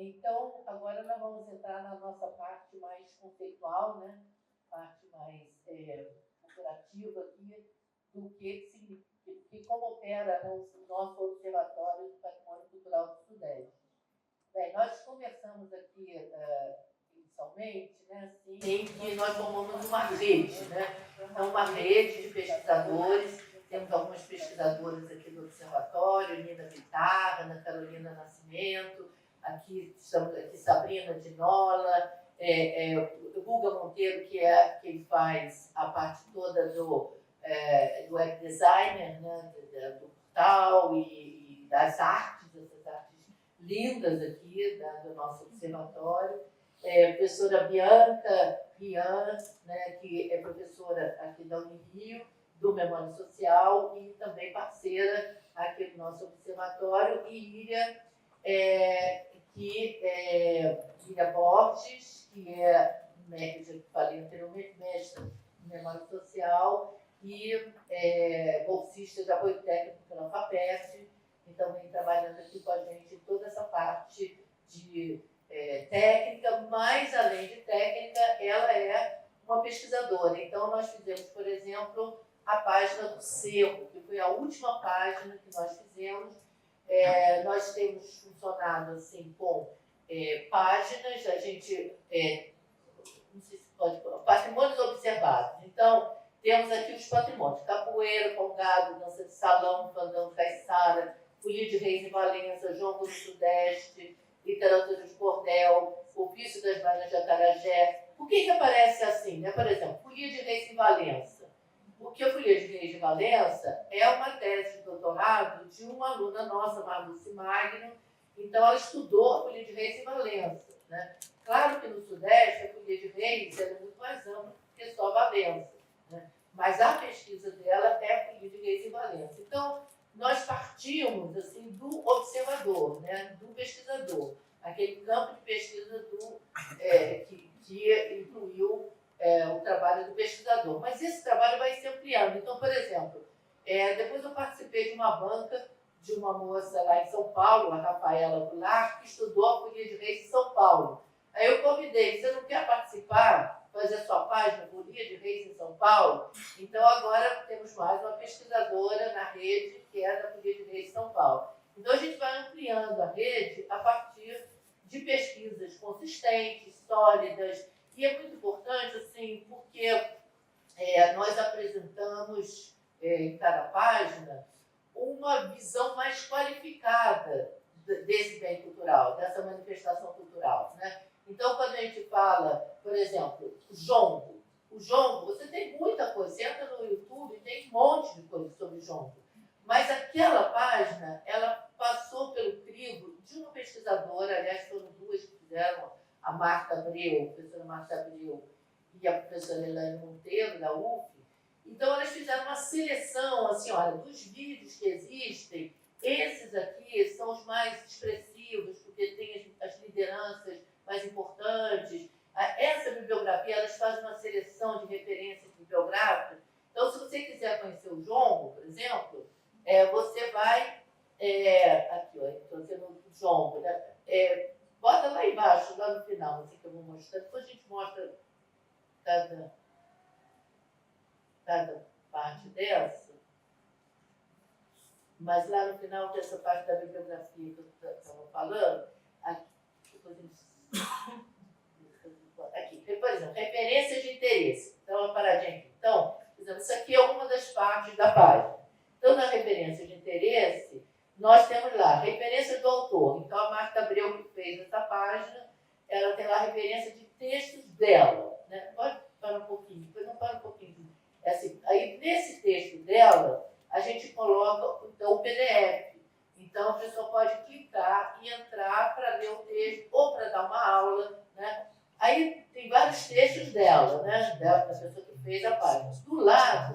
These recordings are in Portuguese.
Então, agora nós vamos entrar na nossa parte mais conceitual, né? Parte mais operativa aqui, do que significa, como opera, né, o nosso Observatório do Patrimônio Cultural do Sudeste. Bem, nós conversamos aqui inicialmente, né, assim, em que nós formamos uma rede, né? Então, uma rede de pesquisadores. Temos algumas pesquisadoras aqui do Observatório, Nina Vittar, Ana Carolina Nascimento, aqui estamos aqui Sabrina de Nola, Guga Monteiro, que faz a parte toda do web designer, né, do portal e das artes, essas artes lindas aqui do nosso observatório. Professora Bianca Rian, né, que é professora aqui da Unirio, do Memória Social e também parceira aqui do nosso observatório, e Ilha Borges, que é, já falei anteriormente, mestre em Memória Social e bolsista de apoio técnico pela FAPESP, então vem trabalhando aqui com a gente toda essa parte de técnica, mas além de técnica, ela é uma pesquisadora. Então nós fizemos, por exemplo, a página do Cerro, que foi a última página que nós fizemos. Nós temos funcionado assim com páginas, a gente, não sei se pode falar, patrimônios observados. Então, temos aqui os patrimônios: capoeira, congado, dança de salão, fandango, caiçara, folia de reis em Valença, jongo do Sudeste, literatura de cordel, ofício das baianas de Acarajé. Por que aparece assim, né? Por exemplo, folia de reis em Valença. Porque a Folia de Reis de Valença é uma tese de doutorado de uma aluna nossa, Marluce Magno. Então, ela estudou a Folia de Reis em Valença, né? Claro que no Sudeste, a Folia de Reis é muito mais ampla que só Valença, né? Mas a pesquisa dela é a Folia de Reis em Valença. Então, nós partimos assim, do observador, né? Do pesquisador, aquele campo de pesquisa que incluiu o trabalho do pesquisador. Mas esse trabalho vai se ampliando. Então, por exemplo, depois eu participei de uma banca de uma moça lá em São Paulo, a Rafaela Goulart, que estudou a Folia de Reis em São Paulo. Aí eu convidei: você não quer participar, fazer a sua página Folia de Reis em São Paulo? Então, agora temos mais uma pesquisadora na rede, que é da Folia de Reis em São Paulo. Então, a gente vai ampliando a rede a partir de pesquisas consistentes, sólidas. E é muito importante, assim, porque nós apresentamos em cada página uma visão mais qualificada desse bem cultural, dessa manifestação cultural, né? Então, quando a gente fala, por exemplo, o jongo, você tem muita coisa, você entra no YouTube e tem um monte de coisa sobre jongo. Mas aquela página, ela passou pelo crivo de uma pesquisadora, aliás, foram duas que fizeram, a Marta Abreu, a professora Marta Abreu e a professora Elaine Monteiro, da UF. Então, elas fizeram uma seleção, assim, olha, dos vídeos que existem, esses aqui são os mais expressivos, porque tem as lideranças mais importantes. Essa bibliografia, elas fazem uma seleção de referências bibliográficas. Então, se você quiser conhecer o jongo, por exemplo, você vai... aqui, ó, estou dizendo o jongo, né? Bota lá embaixo, lá no final, assim que eu vou mostrar. Depois a gente mostra cada parte dessa. Mas lá no final, dessa parte da bibliografia que eu estava falando, aqui, depois a gente... Aqui, por exemplo, referências de interesse. Então, uma paradinha aqui. Então, por exemplo, isso aqui é uma das partes da página. Então, na referência de interesse, nós temos lá referência do autor. Então, a Marta Abreu, que fez essa página, ela tem lá a referência de textos dela, né? Pode parar um pouquinho, depois não para um pouquinho. Assim, aí, nesse texto dela, a gente coloca então, o PDF. Então, a pessoa pode clicar e entrar para ler o texto ou para dar uma aula, né? Aí, tem vários textos dela, né? Da pessoa que fez a página. Do lado,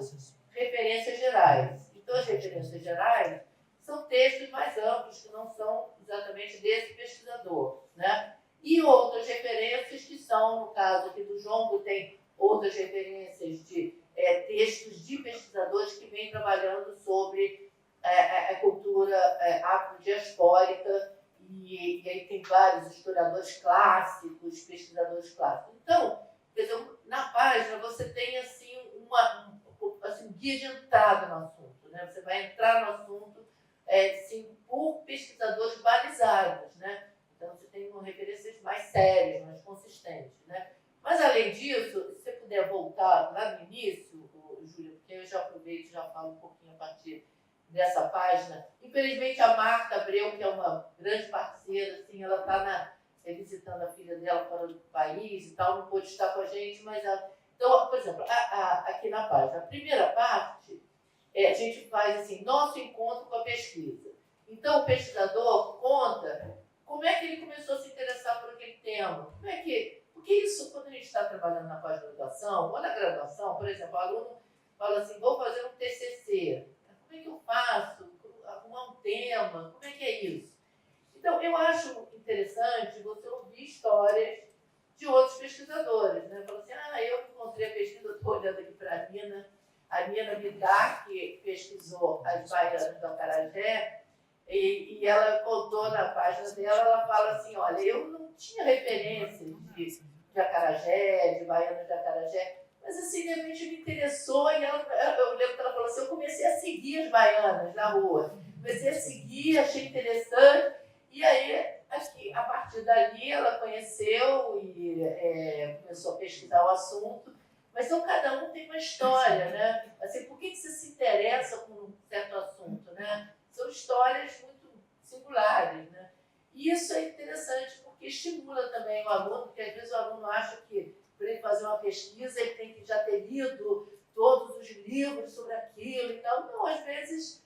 referências gerais. Então, as referências gerais são textos mais amplos, que não são exatamente desse pesquisador, né? E outras referências que são, no caso aqui do jongo, tem outras referências de textos de pesquisadores que vêm trabalhando sobre a cultura afrodiaspórica e aí tem vários historiadores clássicos, pesquisadores clássicos. Então, quer dizer, na página você tem assim, um guia de entrada no assunto. Né? Você vai entrar no assunto assim, por pesquisadores balizados. Né? Então, você tem referências mais sérias, mais consistentes. Né? Mas, além disso, se você puder voltar lá no início, Júlia, porque eu já aproveito e já falo um pouquinho a partir dessa página. Infelizmente, a Marta Abreu, que é uma grande parceira, assim, ela está visitando a filha dela fora do país e tal, não pôde estar com a gente, mas ela... Então, por exemplo, aqui na página, a primeira parte, a gente faz assim, nosso encontro com a pesquisa. Então, o pesquisador conta como é que ele começou a se interessar por aquele tema. Porque isso, quando a gente está trabalhando na pós-graduação ou na graduação, por exemplo, o aluno fala assim, vou fazer um TCC. Como é que eu faço? Arrumar um tema? Como é que é isso? Então, eu acho interessante você ouvir histórias de outros pesquisadores. Né? Fala assim, eu encontrei a pesquisa, estou olhando aqui para a Nina Midar, que pesquisou as baianas do Acarajé, e ela contou na página dela, ela fala assim, olha, eu não tinha referências de acarajé, de baianas de acarajé, mas assim, de repente me interessou e eu lembro que ela falou assim, eu comecei a seguir as baianas na rua, comecei a seguir, achei interessante, e aí, aqui, a partir dali, ela conheceu e começou a pesquisar o assunto, mas então cada um tem uma história, né? Assim, por que você se interessa por um certo assunto, né? São histórias muito singulares, né? E isso é interessante porque estimula também o aluno, porque às vezes o aluno acha que para ele fazer uma pesquisa ele tem que já ter lido todos os livros sobre aquilo e tal. Não, às vezes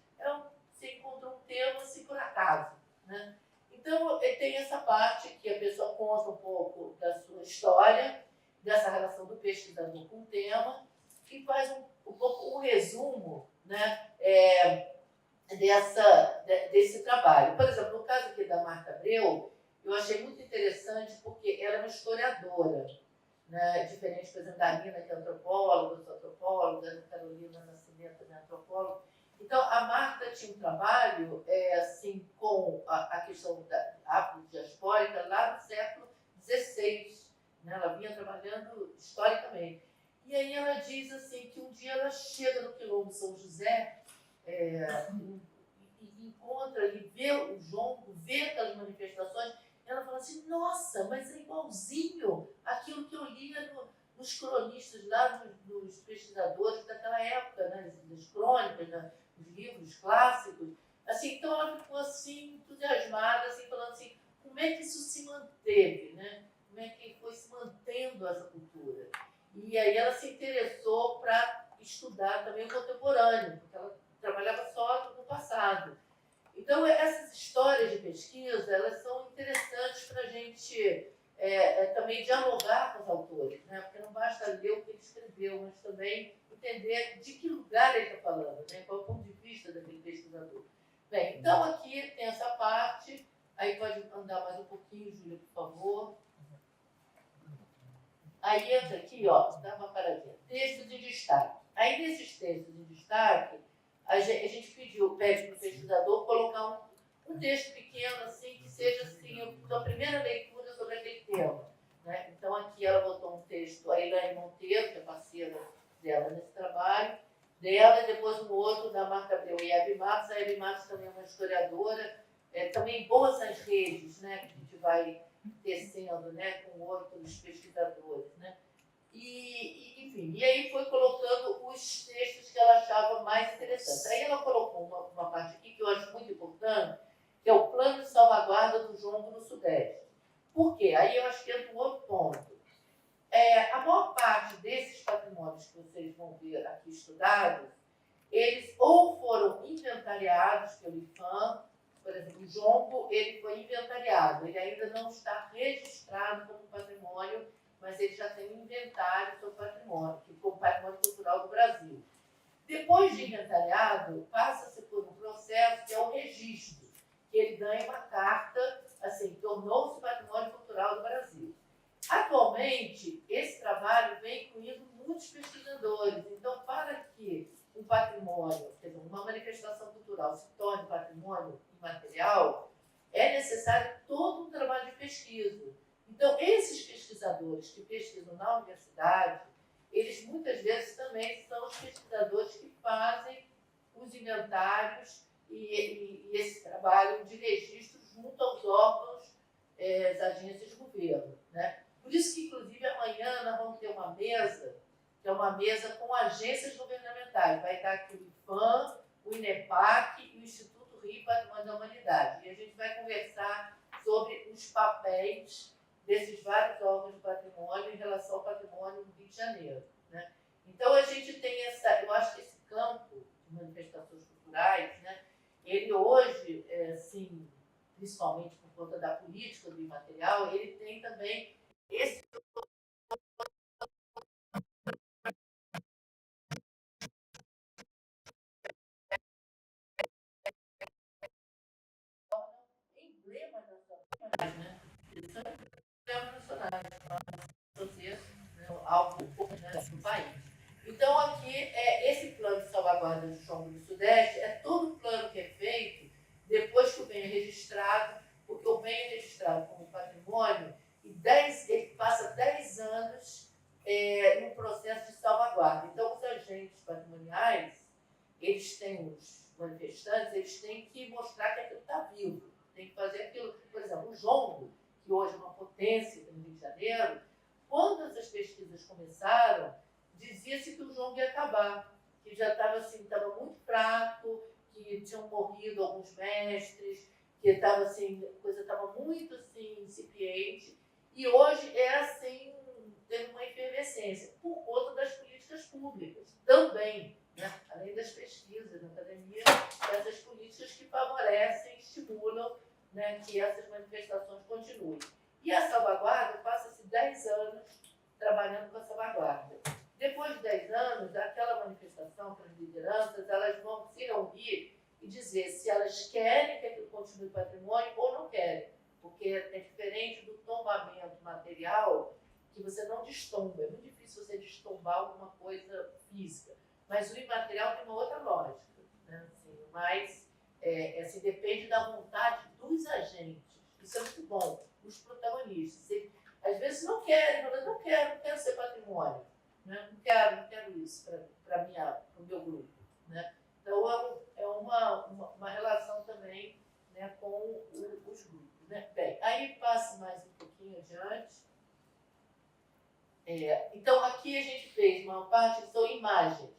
você encontrou um tema assim por acaso, né? Então, tem essa parte que a pessoa conta um pouco da sua história, dessa relação do pesquisador com o tema, e faz um pouco um resumo, né, desse trabalho. Por exemplo, no caso aqui da Marta Abreu, eu achei muito interessante porque ela é uma historiadora, né, diferente, por exemplo, da Nina, que é antropóloga, eu sou antropóloga, da Carolina Nascimento, também é antropóloga. Então, a Marta tinha um trabalho assim, com a questão da afrodiaspórica lá no século XVI. Né? Ela vinha trabalhando historicamente. E aí ela diz assim, que um dia ela chega no Quilombo São José e encontra ali, vê o jongo, vê aquelas manifestações, e ela fala assim, nossa, mas é igualzinho aquilo que eu lia nos cronistas lá, nos pesquisadores daquela época, né? Das crônicas, né? Os livros clássicos. Assim, então ela ficou assim, entusiasmada, assim, falando assim, como é que isso se manteve, né? Como é que foi se mantendo essa cultura? E aí ela se interessou para estudar também o contemporâneo, porque ela trabalhava só no passado. Então, essas histórias de pesquisa, elas são interessantes para a gente também dialogar com os autores, né? Porque não basta ler o que ele escreveu, mas também entender de que lugar ele está falando, né? Qual é o ponto de vista daquele pesquisador. Bem, então aqui tem essa parte, aí pode andar mais um pouquinho, Júlia, por favor. Aí entra aqui, ó, dá uma paradinha, textos de destaque. Aí nesses textos de destaque, a gente pede para o pesquisador colocar um texto pequeno, assim, que seja assim, a primeira leitura sobre aquele tema. Né? Então, aqui ela botou um texto, a Elaine Monteiro, que é parceira dela nesse trabalho, dela, e depois um outro da Marta Abreu e a Hebe Matos. A Hebe Matos também é uma historiadora, também boas as redes, né, que a gente vai tecendo, né, com outros pesquisadores. Né? Enfim, e aí foi colocando os textos que ela achava mais interessantes. Aí ela colocou uma parte aqui que eu acho muito importante, que é o plano de salvaguarda do jongo no Sudeste. Por quê? Aí eu acho que entra um outro ponto. A maior parte desses patrimônios que vocês vão ver aqui estudados, eles ou foram inventariados pelo IPAM, por exemplo, o jongo, ele foi inventariado, ele ainda não está registrado como patrimônio, mas ele já tem um inventário sobre patrimônio, que foi o patrimônio cultural do Brasil. Depois de inventariado, passa-se por um processo que é o registro, que ele ganha uma carta, assim, tornou-se patrimônio cultural do Brasil. Atualmente, esse trabalho vem incluindo muitos pesquisadores. Então, para que um patrimônio, quer dizer, uma manifestação cultural se torne patrimônio imaterial, é necessário todo um trabalho de pesquisa. Então, esses pesquisadores que pesquisam na universidade, eles muitas vezes também são os pesquisadores que fazem os inventários e esse trabalho de registro junto aos órgãos, as agências de governo, né? Por isso que, inclusive, amanhã nós vamos ter uma mesa, que é uma mesa com agências governamentais. Vai estar aqui o IPHAN, o INEPAC e o Instituto Rio Patrimônio da Humanidade. E a gente vai conversar sobre os papéis desses vários órgãos de patrimônio em relação ao patrimônio do Rio de Janeiro, né? Então, a gente tem eu acho que esse campo de manifestações culturais, né, ele hoje, assim, principalmente por conta da política do imaterial, ele tem também esse emblema nacional, né? Eles são emblemas nacionais, né, algo do país. Então, aqui, esse plano de salvaguarda do chão do Sudeste é todo um plano que é feito depois que o bem é registrado, porque o bem é registrado como patrimônio e ele passa 10 anos no processo de salvaguarda. Então, os agentes patrimoniais, eles têm, os manifestantes, eles têm que mostrar que aquilo está vivo, tem que fazer aquilo. Por exemplo, o jongo, que hoje é uma potência no Rio de Janeiro, quando essas pesquisas começaram, dizia-se que o jongo ia acabar, que já estava assim, estava muito fraco, que tinham morrido alguns mestres, que estava assim, a coisa estava muito assim, incipiente, e hoje é assim, teve uma efervescência, por conta das políticas públicas, também, né? Além das pesquisas na academia, essas políticas que favorecem, estimulam, né, que essas manifestações continuem. E a salvaguarda passa-se 10 anos trabalhando com a salvaguarda. Depois de 10 anos, aquela manifestação, aquelas lideranças, elas vão se reunir e dizer se elas querem que aquilo continue patrimônio ou não querem. Porque é diferente do tombamento material, que você não destomba. É muito difícil você destombar alguma coisa física. Mas o imaterial tem uma outra lógica, né? Assim, mas assim, depende da vontade dos agentes. Isso é muito bom. Os protagonistas. Eles, às vezes não querem, falam, não quero ser patrimônio. Né? Não quero isso para o meu grupo. Né? Então, é uma relação também, né, com os grupos. Né? Bem, aí passa mais um pouquinho adiante. Então, aqui a gente fez uma parte que são imagens.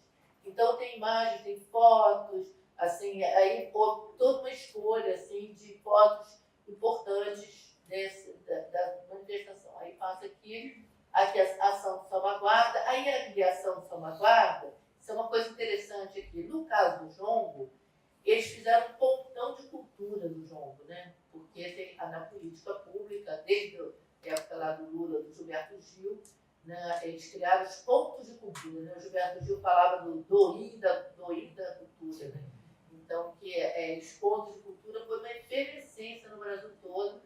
Então, tem imagens, tem fotos, assim, aí toda uma escolha assim, de fotos importantes da manifestação. Aí passa aqui a ação de salvaguarda, aí a criação de salvaguarda, isso é uma coisa interessante aqui. No caso do jongo, eles fizeram um pontão de cultura do jongo, né? Porque tem, na política pública, desde a época lá do Lula, do Gilberto Gil, né, eles criaram os pontos de cultura. Né? O Gilberto Gil falava do doim da cultura. Né? Então, os pontos de cultura foi uma efervescência no Brasil todo.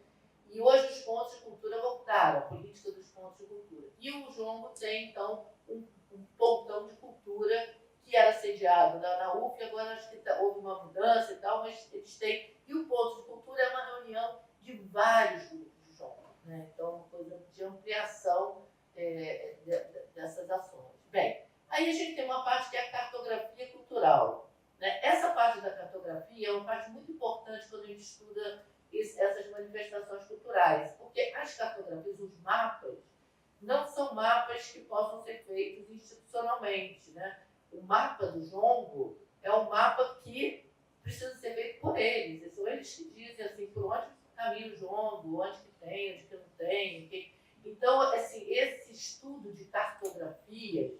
E hoje os pontos de cultura voltaram, a política dos pontos de cultura. E o jongo tem, então, um pontão de cultura que era sediado na UF, agora acho que houve uma mudança e tal, mas eles têm. E o ponto de cultura é uma reunião de vários grupos de jongo. Né? Então, uma coisa de ampliação dessas ações. Bem, aí a gente tem uma parte que é a cartografia cultural. Né? Essa parte da cartografia é uma parte muito importante quando a gente estuda essas manifestações culturais, porque as cartografias, os mapas, não são mapas que possam ser feitos institucionalmente. Né? O mapa do jongo é um mapa que precisa ser feito por eles. São eles que dizem assim, por onde caminha o jongo, onde que tem, onde que não tem. Então, assim, esse estudo de cartografias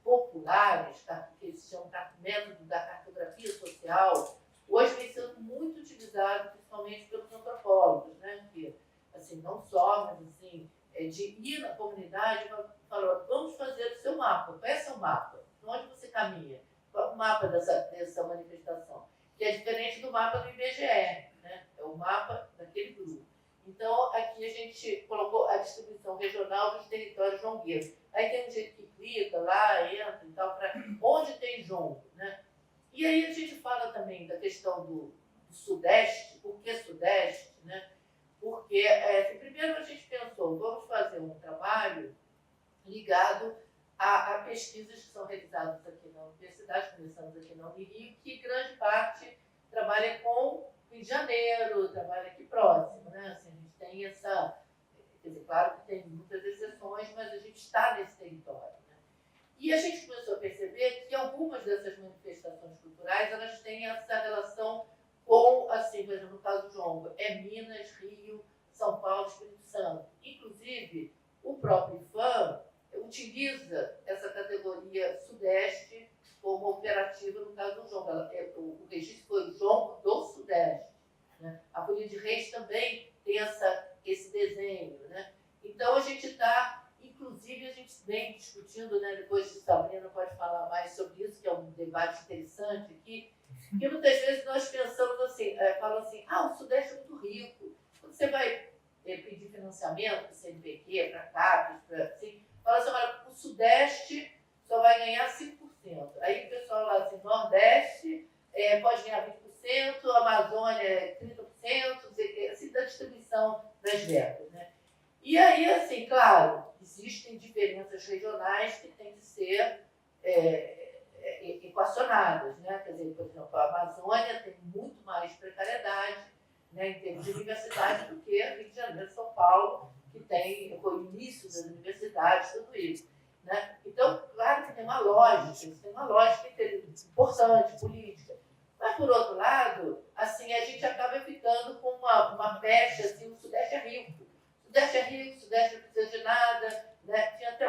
populares, que eles chamam de método da cartografia social, hoje vem sendo muito utilizado, principalmente pelos antropólogos, né? Que, assim, não só, mas assim, de ir na comunidade e falar, vamos fazer o seu mapa. Qual é o seu mapa? Onde você caminha? Qual é o mapa dessa manifestação? Que é diferente do mapa do IBGE, né? É o mapa daquele grupo. Então, aqui a gente colocou a distribuição regional dos territórios jongueiros. Aí tem um jeito que clica lá, entra e tal, para onde tem jongo, né? E aí a gente fala também da questão do Sudeste. Por que Sudeste? Né? Porque Porque, primeiro, a gente pensou, vamos fazer um trabalho ligado a pesquisas que são realizadas aqui na universidade, começamos aqui na Unirio, que grande parte trabalha com Rio de Janeiro, trabalha aqui próximo, né? Assim, a gente tem essa... Quer dizer, claro que tem muitas exceções, mas a gente está nesse território, né? E a gente começou a perceber que algumas dessas manifestações culturais, elas têm essa relação com, assim, por exemplo, no caso do Jongo, é Minas, Rio, São Paulo, Espírito Santo. Inclusive, o próprio IFAM utiliza essa categoria Sudeste como operativa no caso do Jongo. O registro foi o Jongo do Sudeste, né? A Folia de Reis também tem esse desenho, né? Então, a gente está, inclusive, a gente vem discutindo, né, depois de Sabrina pode falar mais sobre isso, que é um debate interessante aqui, que muitas vezes nós pensamos assim, falam assim, o Sudeste é muito rico. Quando você vai pedir financiamento para o CNPq, para a CAPES, assim, fala assim, olha, o Sudeste só vai ganhar 5%. Aí o pessoal lá assim, Nordeste pode ganhar 20%, Amazônia 30%, assim, da distribuição das verbas, né? E aí, assim, claro, existem diferenças regionais que têm que ser equacionadas, né? Quer dizer, por exemplo, a Amazônia tem muito mais precariedade, né, em termos de universidade do que Rio de Janeiro e São Paulo, que foi o início das universidades, tudo isso, né? Então, claro que tem uma lógica, isso tem uma lógica importante, política. Mas, por outro lado, assim, a gente acaba ficando com uma pecha, assim, o Sudeste é rico. O Sudeste é rico, o Sudeste não precisa de nada, né? Tinha até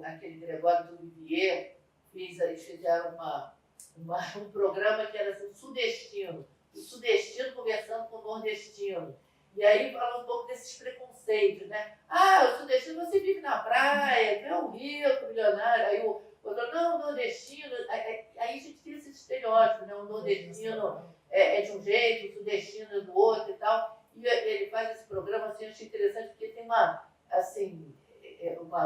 aquele Gregório do Vivier, eles fizeram um programa que era assim, o sudestino conversando com o nordestino. E aí fala um pouco desses preconceitos, né? O sudestino, você vive na praia, é um rico, milionário. Aí o outro, não, o nordestino... Aí a gente tem esse estereótipo, né? O nordestino é de um jeito, o sudestino é do outro e tal. E ele faz esse programa, assim, eu achei interessante, porque tem uma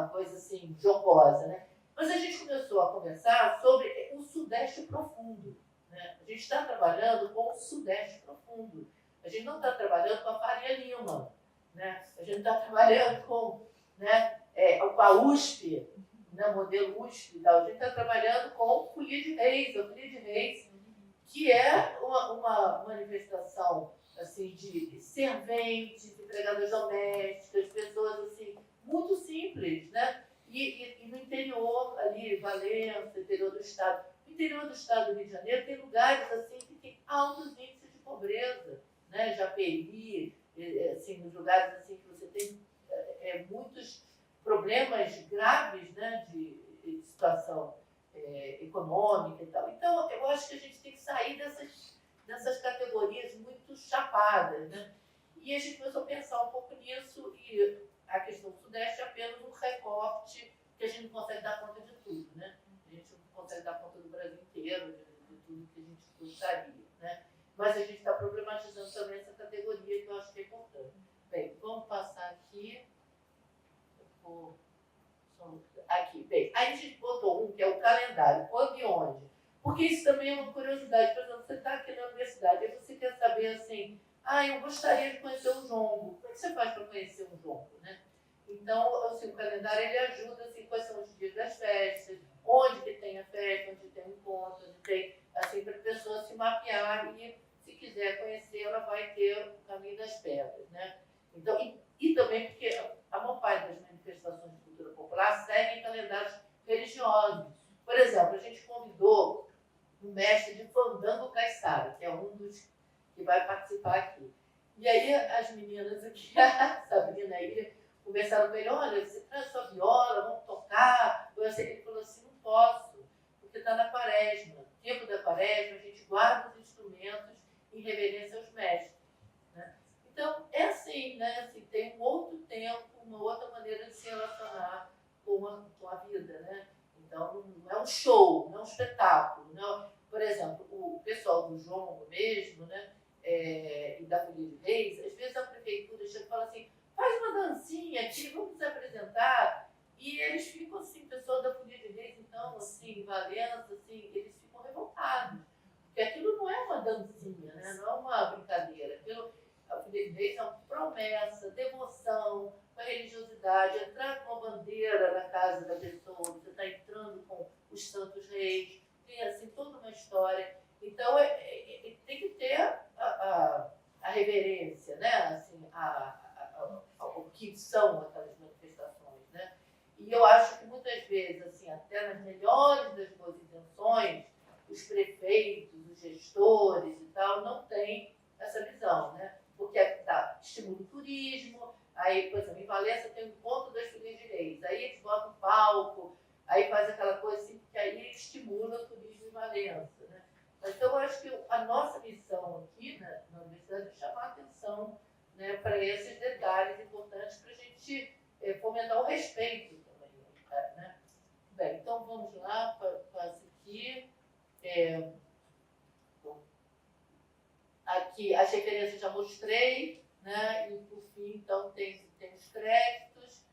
coisa, assim, jocosa, né? Mas a gente começou a conversar sobre o Sudeste profundo, né? A gente está trabalhando com o Sudeste profundo. A gente não está trabalhando com a Faria Lima, né? A gente está trabalhando com, né, com a USP, né, modelo USP e tal. A gente está trabalhando com Folia de Reis, a Folia de Reis, que é uma manifestação assim, de serventes, empregadas domésticas, pessoas assim, muito simples, né? E no interior, ali, Valença, interior do estado. No interior do estado do Rio de Janeiro tem lugares assim que tem altos índices de pobreza, né? Japeri, assim, nos lugares assim que você tem muitos problemas graves, né? De situação econômica e tal. Então, eu acho que a gente tem que sair dessas categorias muito chapadas, né? E a gente começou a pensar um pouco nisso e a questão do Sudeste é apenas um recorte que a gente não consegue dar conta de tudo, né? A gente não consegue dar conta do Brasil inteiro, de tudo que a gente gostaria, né? Mas a gente está problematizando também essa categoria que eu acho que é importante. Bem, vamos passar aqui. Aqui, bem, aí a gente botou um que é o calendário, quando e onde. Porque isso também é uma curiosidade. Por exemplo, você está aqui na universidade e você quer saber assim, eu gostaria de conhecer o jongo. Como é que você faz para conhecer um jongo, né? Então, assim, o calendário ele ajuda assim, quais são os dias das festas, onde que tem a festa, onde tem um encontro, onde tem, assim, para a pessoa se mapear e, se quiser conhecer, ela vai ter o caminho das pedras, né? Então, e também porque a maior parte das manifestações de cultura popular seguem calendários religiosos. Por exemplo, a gente convidou um mestre de fandango caiçara, que é um dos que vai participar aqui. E aí as meninas aqui, a Sabrina aí, conversaram com ele, olha, você traz sua viola, vamos tocar. Ele falou assim, não posso, porque está na quaresma. No tempo da quaresma, a gente guarda os instrumentos em reverência aos mestres. Né? Então, é assim, né? Assim, tem um outro tempo, uma outra maneira de se relacionar com a vida, né? Então, não é um show, não é um espetáculo. Não. Por exemplo, o pessoal do jongo mesmo, né? E da Folia de Reis, às vezes a prefeitura chega e fala assim, faz uma dancinha aqui, vamos se apresentar. E eles ficam assim, o pessoal da Folia de Reis, então, assim, Valença, assim, eles ficam revoltados. Porque aquilo não é uma dancinha, né? Não é uma brincadeira. A Folia Reis é uma promessa, devoção, uma religiosidade, entrar com uma bandeira na casa da pessoa, você está entrando com os santos reis, tem assim toda uma história. Então tem que ter a reverência, né? Assim, o que são aquelas manifestações, né? E eu acho que muitas vezes, assim, até nas melhores das boas intenções, os prefeitos, os gestores e tal, não têm essa visão, né? Porque estimula o turismo, aí, por exemplo, em Valença tem o encontro das filhas de reis, aí eles botam palco, aí faz aquela coisa assim, que aí estimula o turismo em Valença, né? Então, eu acho que a nossa missão aqui na universidade é chamar a atenção, né, para esses detalhes importantes para a gente fomentar o respeito também, né? Bem, então vamos lá, passa aqui. Aqui as referências já mostrei, né? E por fim, então, tem os créditos,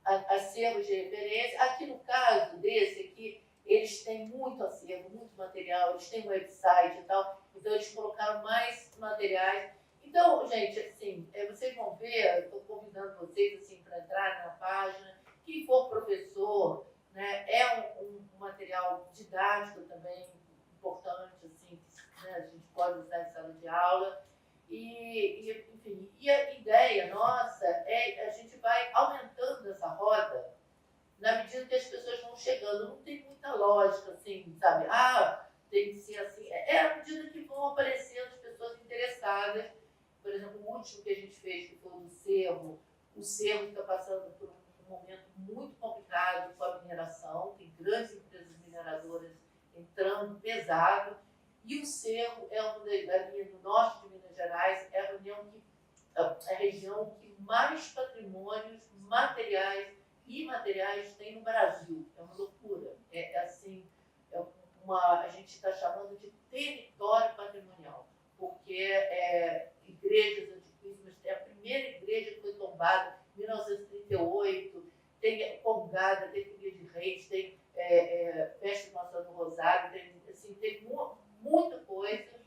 acervos de referência. Aqui no caso desse aqui, eles têm muito acervo, muito material, eles têm um website e tal, então eles colocaram mais materiais. Então, gente, assim, vocês vão ver, eu estou convidando vocês assim, para entrar na página. Quem for professor, né, é um material didático também importante, assim, né, a gente pode usar em sala de aula. Enfim, e a ideia nossa é a gente vai aumentando essa roda na medida que as pessoas vão chegando. Não tem muita lógica, assim, sabe? Tem que ser assim. À medida que vão aparecendo as pessoas interessadas. Por exemplo, o último que a gente fez, que foi o do Cerro. O Cerro está passando por um momento muito complicado com a mineração. Tem grandes empresas mineradoras entrando pesado. E o Cerro é uma da linha do norte de Minas Gerais, é a região que mais patrimônios materiais e imateriais tem no Brasil. É uma loucura. A gente está chamando de território patrimonial, porque igrejas antiquíssimas, tem a primeira igreja que foi tombada em 1938, tem Congada, tem Folia de Reis, tem Festa de Nossa Senhora do Rosário, tem muita coisa,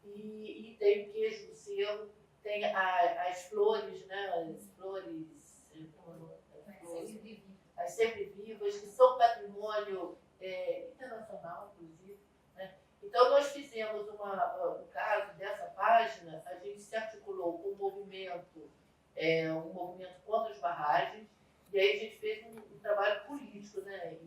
e tem o queijo do Cerro, tem as flores, né? As sempre vivas, que são patrimônio internacional, inclusive, né? Então, nós fizemos no caso dessa página, a gente se articulou com um movimento contra as barragens, e aí a gente fez um trabalho político, né?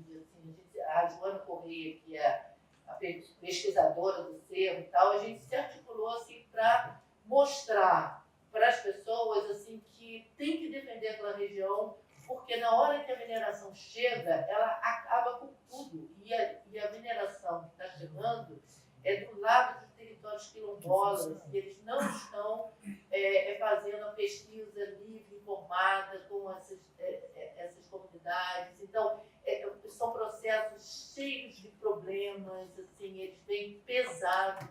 A Joana Correia, que é a pesquisadora do Cerro e tal, a gente se articulou assim, para mostrar para as pessoas assim, que tem que defender aquela região, porque na hora que a mineração chega, ela acaba com tudo. E a mineração que está chegando é do lado dos territórios quilombolas, e eles não estão fazendo a pesquisa livre, informada com essas comunidades. Então, são processos cheios de problemas, assim, eles vêm pesados.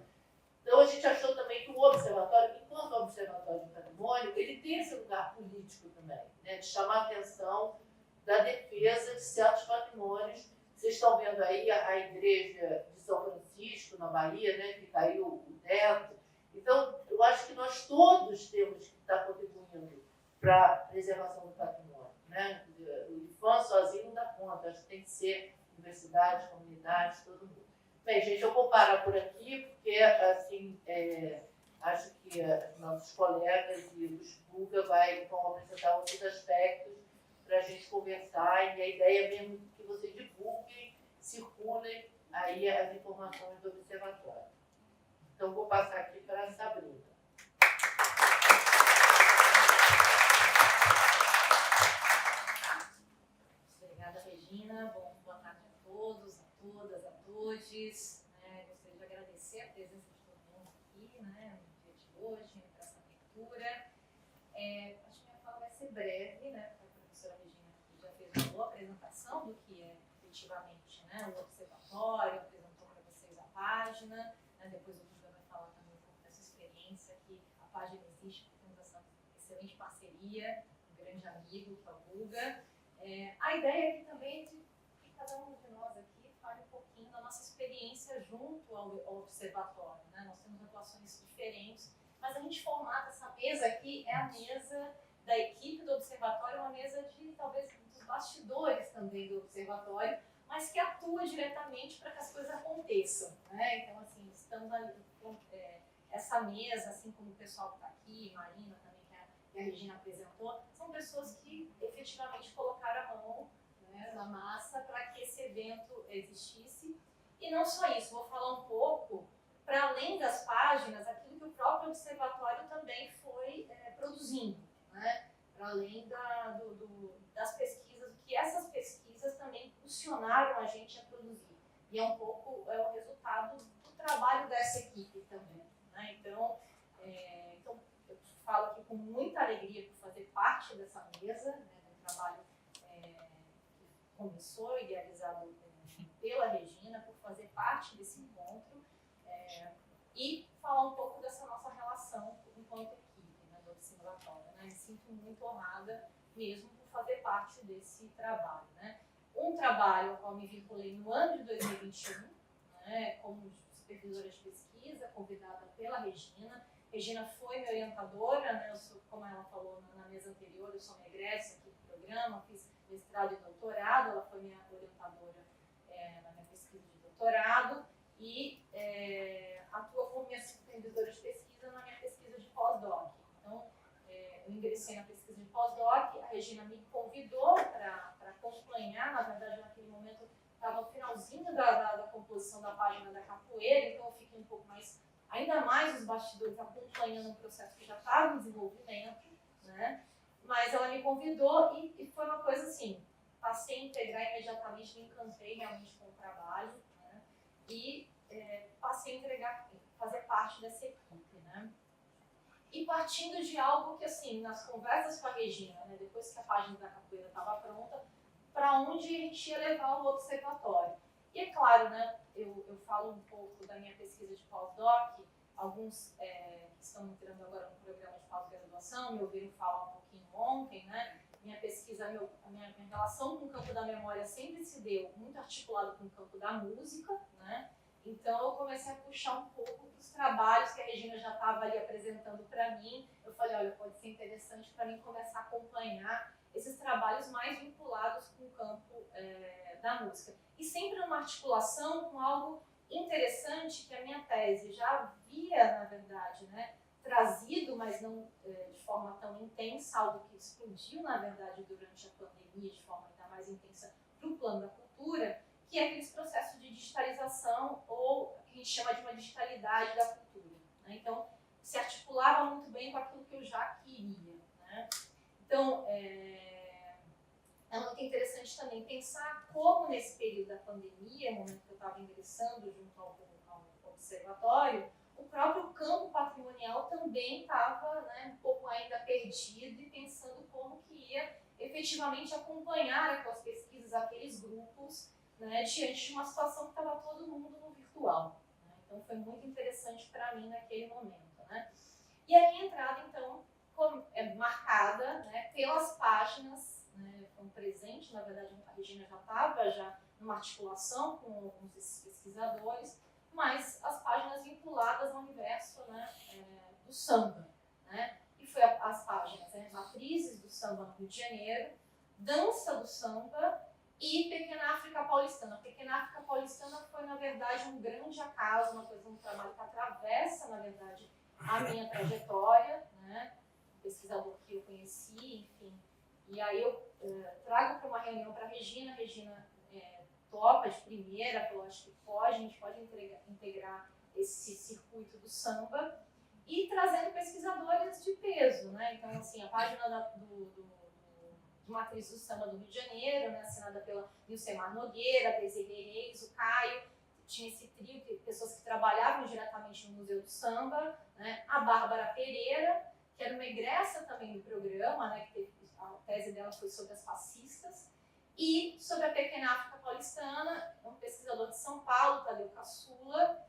Então, a gente achou também que o observatório, enquanto observatório de patrimônio, ele tem esse lugar político também, né, de chamar a atenção da defesa de certos patrimônios. Vocês estão vendo aí a igreja de São Francisco, na Bahia, né, que caiu o teto. Então, eu acho que nós todos temos que estar contribuindo para a preservação do patrimônio, né? O IFAM sozinho não dá conta, acho que tem que ser universidades, comunidades, todo mundo. Bem, gente, eu vou parar por aqui, porque, assim, acho que nossos colegas e o Buga vão apresentar outros aspectos para a gente conversar, e a ideia é mesmo que vocês divulguem, circulem aí as informações do observatório. Então, vou passar aqui para a Sabrina. Obrigada, Regina. Boa tarde a todos, a todas, a todos. Gostaria de agradecer a presença de todo mundo aqui, né, no dia de hoje, para essa abertura. Acho que a minha fala vai ser breve, né, porque a professora Regina já fez uma boa apresentação do que é efetivamente, né, o observatório, apresentou para vocês a página, né, depois o Guga vai falar também um pouco dessa experiência que a página existe, porque temos essa excelente parceria, um grande amigo, que é o Guga. A ideia aqui também é de que cada um de nós aqui fale um pouquinho da nossa experiência junto ao observatório, né? Nós temos atuações diferentes, mas a gente formata essa mesa aqui, é a mesa da equipe do observatório, uma mesa de talvez dos bastidores também do observatório, mas que atua diretamente para que as coisas aconteçam, né? Então, assim, estamos ali, essa mesa, assim como o pessoal que está aqui, Marina também, que a Regina apresentou, são pessoas que efetivamente colocaram a mão, né, na massa para que esse evento existisse. E não só isso, vou falar um pouco, para além das páginas, aquilo que o próprio observatório também foi produzindo, né? Para além das pesquisas, que essas pesquisas também impulsionaram a gente a produzir. E é um pouco o resultado do trabalho dessa equipe também, né? Então, eu falo aqui com muita alegria por fazer parte dessa mesa, né, do trabalho que começou, idealizado pela Regina, por fazer parte desse encontro e falar um pouco dessa nossa relação enquanto equipe, né, do observatório. Né? Me sinto muito honrada mesmo por fazer parte desse trabalho. Né? Um trabalho ao qual me vinculei no ano de 2021, né, como supervisora de pesquisa, convidada pela Regina. Regina foi minha orientadora, né? Eu sou, como ela falou na mesa anterior, eu sou minha egressa aqui do programa, fiz mestrado e doutorado, ela foi minha orientadora na minha pesquisa de doutorado e atua como minha supervisora de pesquisa na minha pesquisa de pós-doc. Então, eu ingressei na pesquisa de pós-doc, a Regina me convidou para acompanhar, na verdade, naquele momento, estava no finalzinho da composição da página da capoeira, então eu fiquei um pouco mais, ainda mais os bastidores, acompanhando um processo que já estava em desenvolvimento, né? Mas ela me convidou e foi uma coisa assim, passei a integrar imediatamente, me encantei realmente com o trabalho, né? E passei a fazer parte dessa equipe, né? E partindo de algo que, assim, nas conversas com a Regina, né, depois que a página da capoeira estava pronta, para onde a gente ia levar o observatório. E é claro, né, eu falo um pouco da minha pesquisa de pós-doc, alguns que estão entrando agora no programa de pós-graduação me ouviram falar um pouquinho ontem, né? Minha pesquisa, a minha relação com o campo da memória sempre se deu muito articulado com o campo da música, né? Então eu comecei a puxar um pouco dos trabalhos que a Regina já estava ali apresentando para mim. Eu falei, olha, pode ser interessante para mim começar a acompanhar esses trabalhos mais vinculados com o campo da música. E sempre numa articulação com algo interessante que a minha tese já havia, na verdade, né, trazido, mas não de forma tão intensa, algo que explodiu, na verdade, durante a pandemia, de forma ainda mais intensa para o plano da cultura, que é aqueles processos de digitalização ou que a gente chama de uma digitalidade da cultura. Né? Então, se articulava muito bem com aquilo que eu já queria. Né? Então, é muito interessante também pensar como nesse período da pandemia, no momento que eu estava ingressando junto ao observatório, o próprio campo patrimonial também estava, né, um pouco ainda perdido e pensando como que ia efetivamente acompanhar aquelas pesquisas, aqueles grupos, né, diante de uma situação que estava todo mundo no virtual. Né? Então foi muito interessante para mim naquele momento. Né? E a minha entrada, então, é marcada, né, pelas páginas, né, foi um presente, na verdade a Regina já estava numa articulação com alguns desses pesquisadores, mas as páginas vinculadas ao universo, né, do samba. Né? E foi as páginas, né, Matrizes do Samba no Rio de Janeiro, Dança do Samba e Pequena África Paulistana. A Pequena África Paulistana foi, na verdade, um grande acaso, um trabalho que atravessa, na verdade, a minha trajetória, né? Um pesquisador que eu conheci, enfim. E aí eu trago para uma reunião para a Regina topa de primeira, falou, acho que a gente pode integrar esse circuito do samba e trazendo pesquisadores de peso, né? Então, assim, a página de Matriz do Samba do Rio de Janeiro, né, assinada pela Nilcemar Nogueira, Desirê Reis, o Caio, tinha esse trio de pessoas que trabalhavam diretamente no Museu do Samba, né? A Bárbara Pereira, que era uma egressa também do programa, né, que a tese dela foi sobre as fascistas, e sobre a Pequena África Paulistana, um pesquisador de São Paulo, Tadeu Caçula,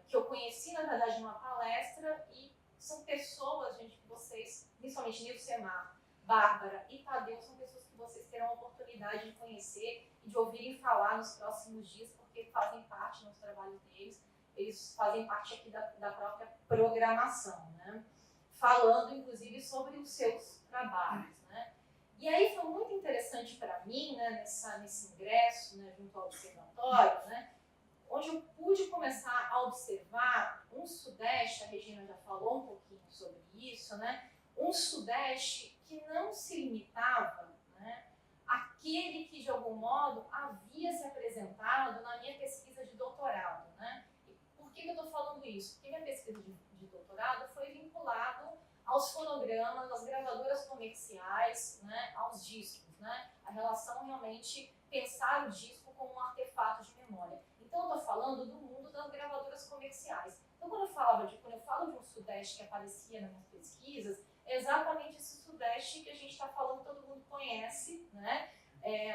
que eu conheci, na verdade, numa palestra, e são pessoas, gente, que vocês, principalmente Nilcemar, Bárbara e Tadeu, são pessoas que vocês terão a oportunidade de conhecer e de ouvirem falar nos próximos dias, porque fazem parte dos trabalhos deles. eles fazem parte aqui da própria programação, né? Falando, inclusive, sobre os seus trabalhos, né? E aí foi muito interessante para mim, né, nesse ingresso, né, junto ao observatório, né, onde eu pude começar a observar um Sudeste, a Regina já falou um pouquinho sobre isso, né, um Sudeste que não se limitava, né, àquele que, de algum modo, havia se apresentado na minha pesquisa de doutorado, né? E por que eu estou falando isso? Porque minha pesquisa de doutorado foi vinculado aos fonogramas, às gravadoras comerciais, né, aos discos, né? A relação realmente, pensar o disco como um artefato de memória. Então, eu estou falando do mundo das gravadoras comerciais. Então, quando eu falo de um Sudeste que aparecia nas minhas pesquisas, é exatamente esse Sudeste que a gente está falando, todo mundo conhece, né?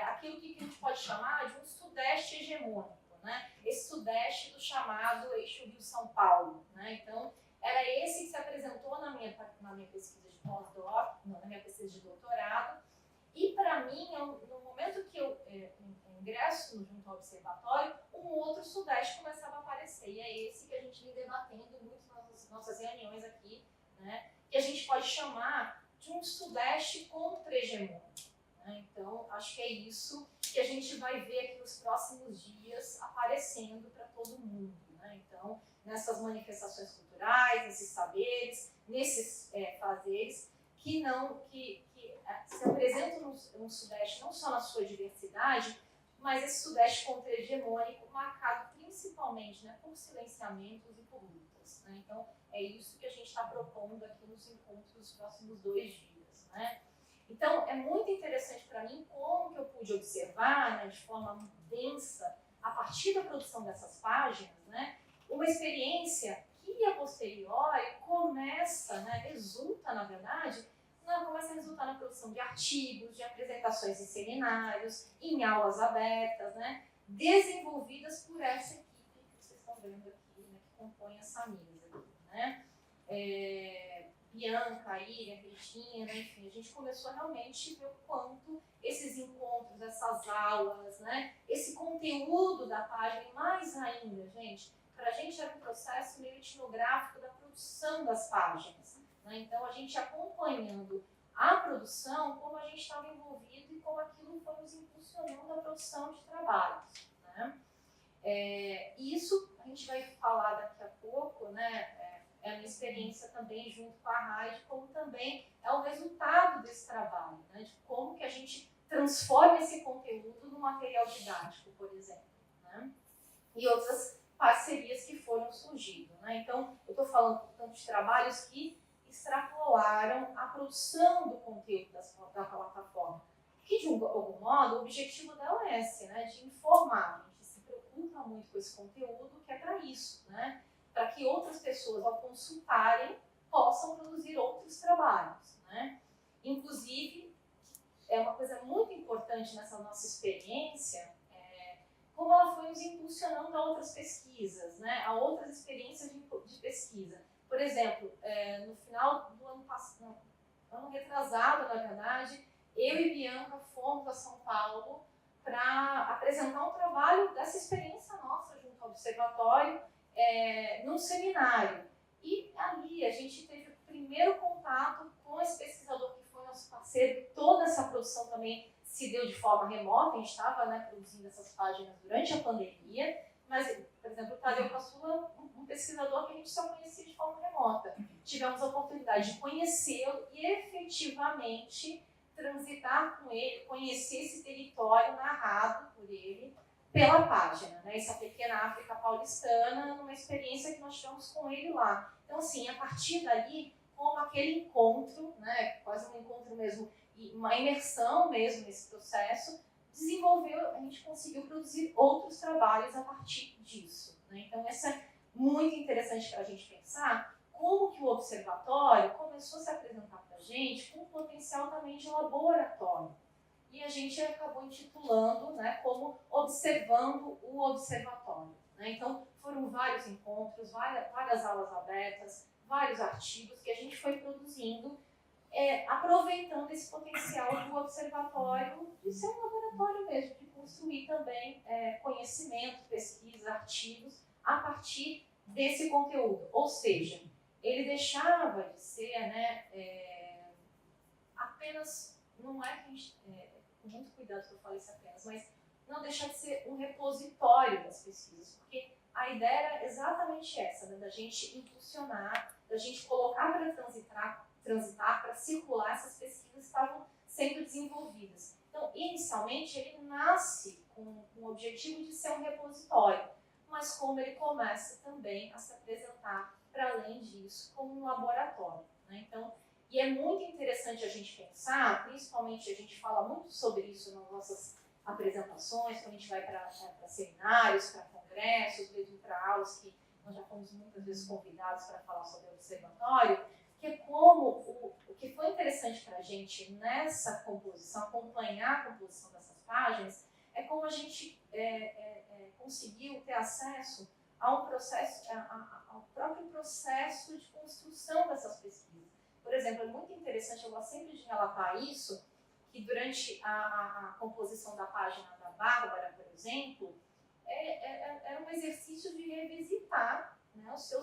Aquilo que a gente pode chamar de um Sudeste hegemônico, né? Esse Sudeste do chamado eixo Rio-São Paulo, né? Então, era esse que se apresentou na minha pesquisa de pós-doc, na minha pesquisa de doutorado. E, para mim, no momento que eu ingresso junto ao observatório, um outro Sudeste começava a aparecer. E é esse que a gente vem debatendo muito nas nossas reuniões aqui, né? Que a gente pode chamar de um Sudeste contra-hegemônico, né? Então, acho que é isso que a gente vai ver aqui nos próximos dias aparecendo para todo mundo, né? Então, nessas manifestações culturais, nesses saberes, nesses fazeres que se apresentam no Sudeste não só na sua diversidade, mas esse Sudeste contra-hegemônico marcado principalmente, né, por silenciamentos e por lutas, né? Então, é isso que a gente está propondo aqui nos encontros dos próximos 2 dias, né? Então, é muito interessante para mim como que eu pude observar, né, de forma densa, a partir da produção dessas páginas, né, uma experiência que, a posteriori, resulta, na verdade, começa a resultar na produção de artigos, de apresentações em seminários, em aulas abertas, né, desenvolvidas por essa equipe que vocês estão vendo aqui, né, que compõe essa mesa aqui, né. Bianca, Irian, Regina, enfim, a gente começou a realmente ver o quanto esses encontros, essas aulas, né, esse conteúdo da página, e mais ainda, gente, para a gente era um processo meio etnográfico da produção das páginas, né? Então, a gente acompanhando a produção, como a gente estava envolvido e como aquilo foi nos impulsionando a produção de trabalhos, né? Isso a gente vai falar daqui a pouco, né? É uma experiência também junto com a RAID, como também é o resultado desse trabalho, né? De como que a gente transforma esse conteúdo no material didático, por exemplo, né? E outras parcerias que foram surgindo, né? Então, eu estou falando, portanto, de trabalhos que extrapolaram a produção do conteúdo da plataforma, que, de algum modo, o objetivo dela é esse, né? De informar. A gente se preocupa muito com esse conteúdo, que é para isso, né? Para que outras pessoas, ao consultarem, possam produzir outros trabalhos, né? Inclusive, é uma coisa muito importante nessa nossa experiência, como ela foi nos impulsionando a outras pesquisas, né? A outras experiências de pesquisa. Por exemplo, no final do ano passado, ano retrasado, na verdade, eu e Bianca fomos a São Paulo para apresentar um trabalho dessa experiência nossa junto ao observatório, num seminário. E ali a gente teve o primeiro contato com esse pesquisador que foi nosso parceiro, e toda essa produção também se deu de forma remota. A gente estava, né, produzindo essas páginas durante a pandemia, mas, por exemplo, o Tadeu Caçula, um pesquisador que a gente só conhecia de forma remota. Tivemos a oportunidade de conhecê-lo e efetivamente transitar com ele, conhecer esse território narrado por ele pela página, né? Essa pequena África paulistana, numa experiência que nós tivemos com ele lá. Então, assim, a partir dali, como aquele encontro, né, quase um encontro mesmo, e uma imersão mesmo nesse processo, a gente conseguiu produzir outros trabalhos a partir disso, né? Então, essa é muito interessante para a gente pensar como que o observatório começou a se apresentar para a gente com um potencial também de laboratório. E a gente acabou intitulando, né, como Observando o Observatório, né? Então, foram vários encontros, várias aulas abertas, vários artigos que a gente foi produzindo, aproveitando esse potencial do observatório de ser um laboratório mesmo, de construir também conhecimento, pesquisa, artigos, a partir desse conteúdo. Ou seja, ele deixava de ser, né, apenas, não é que a gente, com muito cuidado que eu falei isso apenas, mas não deixar de ser um repositório das pesquisas, porque a ideia era exatamente essa, né, da gente impulsionar, da gente colocar para transitar, para circular essas pesquisas que estavam sendo desenvolvidas. Então, inicialmente, ele nasce com o objetivo de ser um repositório, mas como ele começa também a se apresentar, para além disso, como um laboratório, né? Então, e é muito interessante a gente pensar, principalmente a gente fala muito sobre isso nas nossas apresentações, quando a gente vai para seminários, para congressos, mesmo para aulas que nós já fomos muitas vezes convidados para falar sobre o observatório, que é como o que foi interessante para a gente nessa composição, acompanhar a composição dessas páginas, é como a gente conseguiu ter acesso a um processo, ao próprio processo de construção dessas pesquisas. Por exemplo, é muito interessante, eu gosto sempre de relatar isso, que durante a composição da página da Bárbara, por exemplo, era um exercício de revisitar, né, o seu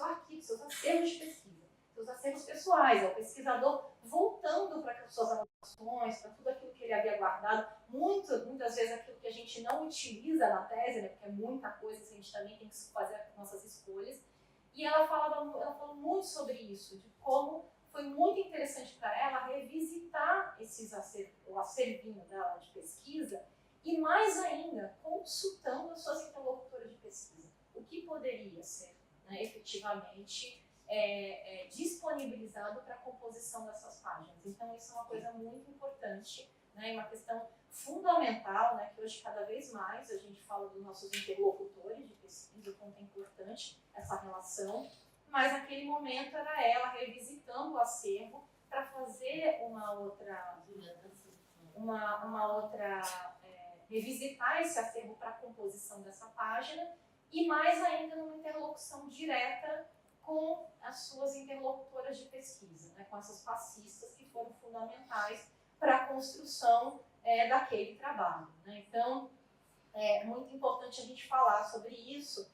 arquivo, seus acervos de pesquisa, seus acervos pessoais, é o pesquisador voltando para as suas anotações, para tudo aquilo que ele havia guardado, muitas vezes aquilo que a gente não utiliza na tese, né, porque é muita coisa que a gente também tem que fazer as nossas escolhas, e ela falou muito sobre isso, de como foi muito interessante para ela revisitar o acervinho dela de pesquisa e, mais ainda, consultando as suas interlocutoras de pesquisa. O que poderia ser, né, efetivamente disponibilizado para a composição dessas páginas. Então, isso é uma coisa muito importante, né, uma questão fundamental, né, que hoje cada vez mais a gente fala dos nossos interlocutores de pesquisa, o quanto é importante essa relação. Mas naquele momento era ela revisitando o acervo para fazer revisitar esse acervo para a composição dessa página e mais ainda numa interlocução direta com as suas interlocutoras de pesquisa, né, com essas passistas que foram fundamentais para a construção daquele trabalho, né? Então, é muito importante a gente falar sobre isso.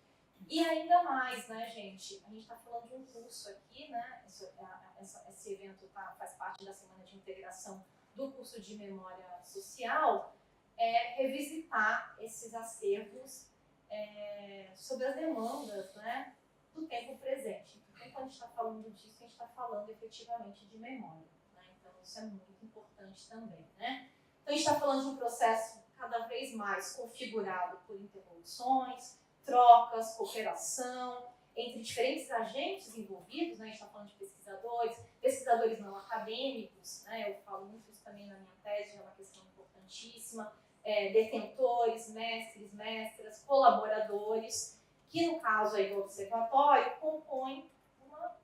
E ainda mais, né, gente? A gente está falando de um curso aqui, né? Esse evento faz parte da Semana de Integração do curso de Memória Social, revisitar esses acervos sobre as demandas, né, do tempo presente. Então, quando a gente está falando disso, a gente está falando efetivamente de memória, né? Então, isso é muito importante também, né? Então, a gente está falando de um processo cada vez mais configurado por interrupções, trocas, cooperação entre diferentes agentes envolvidos, né? A gente está falando de pesquisadores não acadêmicos, né? Eu falo muito isso também na minha tese, é uma questão importantíssima, detentores, mestres, mestras, colaboradores, que no caso aí do observatório compõem uma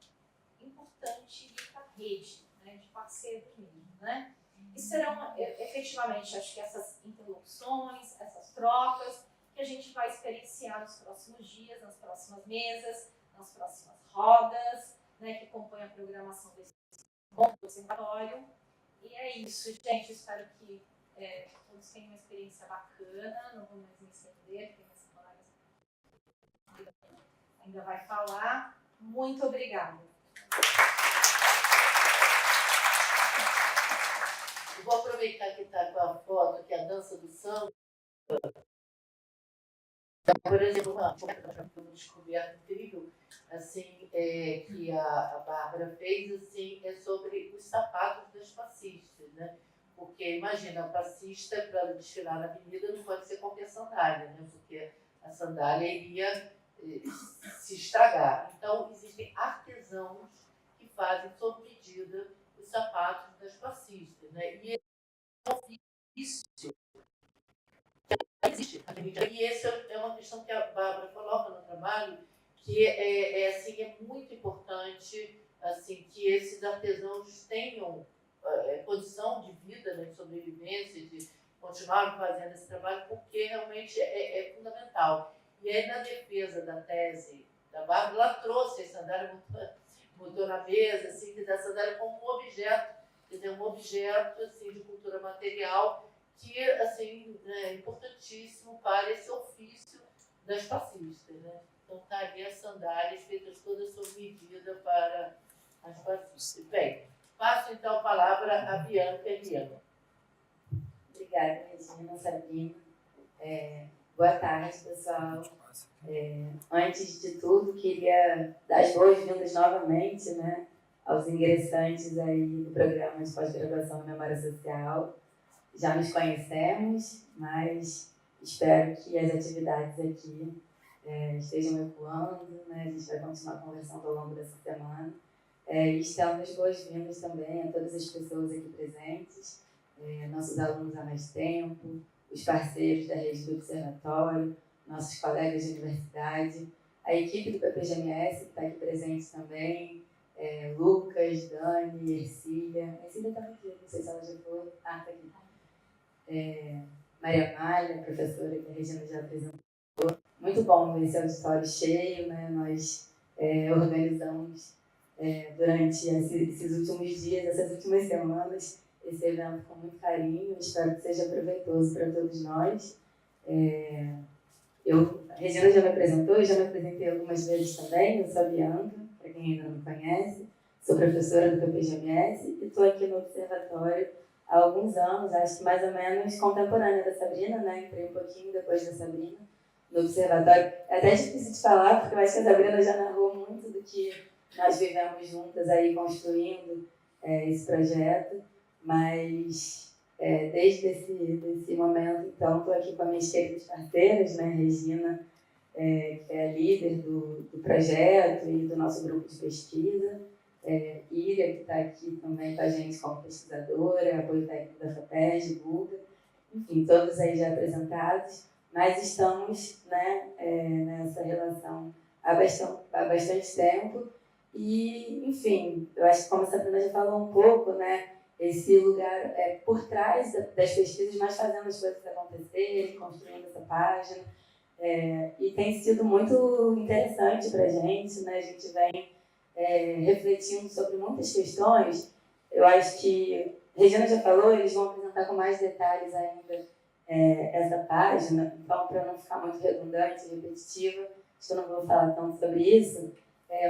importante rica rede, né, de parceiros mesmo, né? E serão efetivamente, acho que essas interlocuções, essas trocas, que a gente vai experienciar nos próximos dias, nas próximas mesas, nas próximas rodas, né, que compõem a programação desse observatório. E é isso, gente. Espero que todos tenham uma experiência bacana. Não vou mais me estender, porque minhas colegas ainda vai falar. Muito obrigada. Eu vou aproveitar que está com a foto, que é a dança do samba. Por exemplo, uma descoberta incrível assim, que a Bárbara fez assim, é sobre os sapatos das passistas, né? Porque imagina, a passista para desfilar na avenida não pode ser qualquer sandália, né? Porque a sandália iria se estragar. Então, existem artesãos que fazem sob medida os sapatos das passistas, né? E é um ofício. Existe. E essa é uma questão que a Bárbara coloca no trabalho, que assim, é muito importante assim, que esses artesãos tenham condição de vida, né, de sobrevivência, de continuar fazendo esse trabalho, porque realmente é fundamental. E aí, na defesa da tese da Bárbara, ela trouxe a sandália, botou na mesa, assim, que a sandália como um objeto, quer dizer, um objeto assim, de cultura material, que assim, é importantíssimo para esse ofício das passistas, né? Então, está ali as sandálias feitas todas sob medida para as pacientes. Bem, passo então a palavra a Bianca Eliana. Obrigada, Regina, Sabrina. Boa tarde, pessoal. Antes de tudo, queria dar as boas-vindas novamente, né, aos ingressantes aí do programa de pós-graduação em Memória Social. Já nos conhecemos, mas espero que as atividades aqui estejam ecoando, né? A gente vai continuar conversando ao longo dessa semana. E estamos as boas-vindas também a todas as pessoas aqui presentes, nossos alunos há mais tempo, os parceiros da rede do Observatório, nossos colegas de universidade, a equipe do PPGMS, que está aqui presente também, Lucas, Dani, Ercília. Ercília está aqui, não sei se ela já foi. Ah, está aqui. Maria Amália, professora que a Regina já apresentou. Muito bom ver esse auditório cheio, né? Nós organizamos durante esses últimos dias, essas últimas semanas, esse evento com muito carinho. Espero que seja proveitoso para todos nós. A Regina já me apresentou, eu já me apresentei algumas vezes também. Eu sou a Bianca, para quem ainda não me conhece. Sou professora do PPGMS e estou aqui no Observatório há alguns anos, acho que mais ou menos contemporânea da Sabrina, né? Entrei um pouquinho depois da Sabrina no Observatório. É até difícil de falar, porque eu acho que a Sabrina já narrou muito do que nós vivemos juntas aí construindo esse projeto, mas desde esse momento, então, estou aqui com as minhas queridas parceiras, né? Regina, que é a líder do projeto e do nosso grupo de pesquisa, Íria, que está aqui também com a gente como pesquisadora, apoio técnico da FAPESD, Guga, enfim, todos aí já apresentados, mas estamos, né, nessa relação há bastante tempo e, enfim, eu acho que como a Sabrina já falou um pouco, né, esse lugar por trás das pesquisas, mas fazendo as coisas acontecerem, construindo essa página, e tem sido muito interessante para a gente, né, a gente vem refletindo sobre muitas questões. Eu acho que a Regina já falou, eles vão apresentar com mais detalhes ainda essa página, então, para não ficar muito redundante e repetitiva, acho que eu não vou falar tanto sobre isso,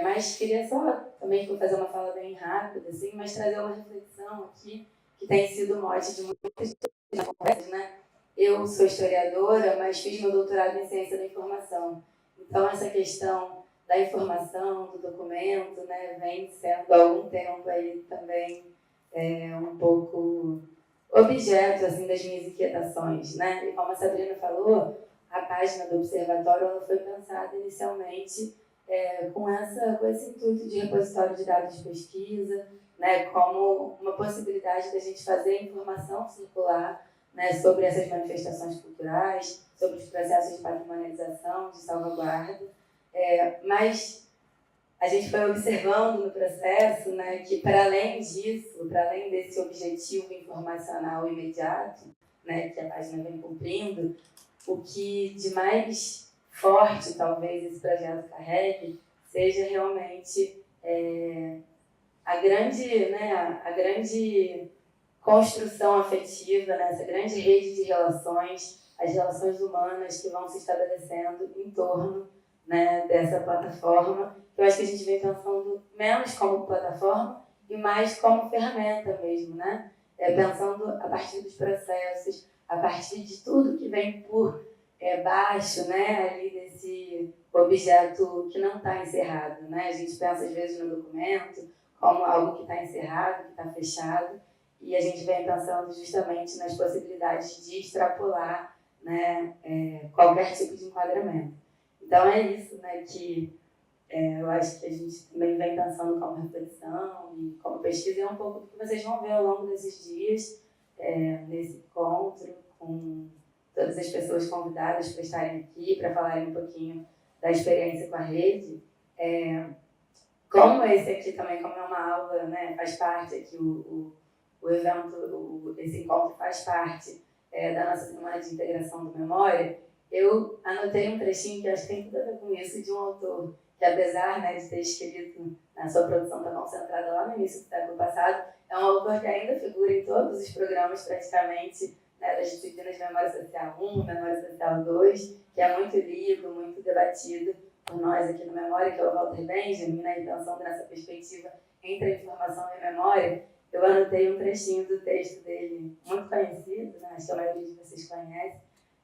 mas queria só também fazer uma fala bem rápida, assim, mas trazer uma reflexão aqui, que tem sido o mote de muitas conversas, né? Eu sou historiadora, mas fiz meu doutorado em ciência da informação. Então, essa questão da informação, do documento, né, vem sendo há algum tempo aí também um pouco objeto assim, das minhas inquietações, né? E como a Sabrina falou, a página do Observatório ela foi pensada inicialmente com esse intuito de repositório de dados de pesquisa, né, como uma possibilidade da gente fazer informação circular, né, sobre essas manifestações culturais, sobre os processos de patrimonialização, de salvaguarda. Mas a gente foi observando no processo, né, que para além disso, para além desse objetivo informacional imediato, né, que a página vem cumprindo, o que de mais forte talvez esse projeto carregue seja realmente a grande construção afetiva, né, essa grande rede de relações, as relações humanas que vão se estabelecendo em torno, né, dessa plataforma, que eu acho que a gente vem pensando menos como plataforma e mais como ferramenta mesmo, né? Pensando a partir dos processos, a partir de tudo que vem por baixo, né, ali desse objeto que não está encerrado, né? A gente pensa às vezes no documento como algo que está encerrado, que está fechado, e a gente vem pensando justamente nas possibilidades de extrapolar, né, qualquer tipo de enquadramento. Então é isso, né, que eu acho que a gente também vem pensando como reflexão e como pesquisa, e é um pouco do que vocês vão ver ao longo desses dias, nesse encontro, com todas as pessoas convidadas para estarem aqui, para falarem um pouquinho da experiência com a rede. Como esse aqui também, como é uma aula, né, faz parte aqui, o evento, esse encontro faz parte da nossa Semana de Integração do Memória, eu anotei um trechinho que acho que tem tudo a ver com isso, de um autor que, apesar, né, de ter escrito na sua produção tão concentrada lá no início do século passado, é um autor que ainda figura em todos os programas praticamente, né, das disciplinas de Memória Social 1, Memória Social 2, que é muito lido, muito debatido por nós aqui no Memória, que é o Walter Benjamin, né, e pensando nessa perspectiva entre a informação e a memória, eu anotei um trechinho do texto dele, muito conhecido, né, acho que a maioria de vocês conhece,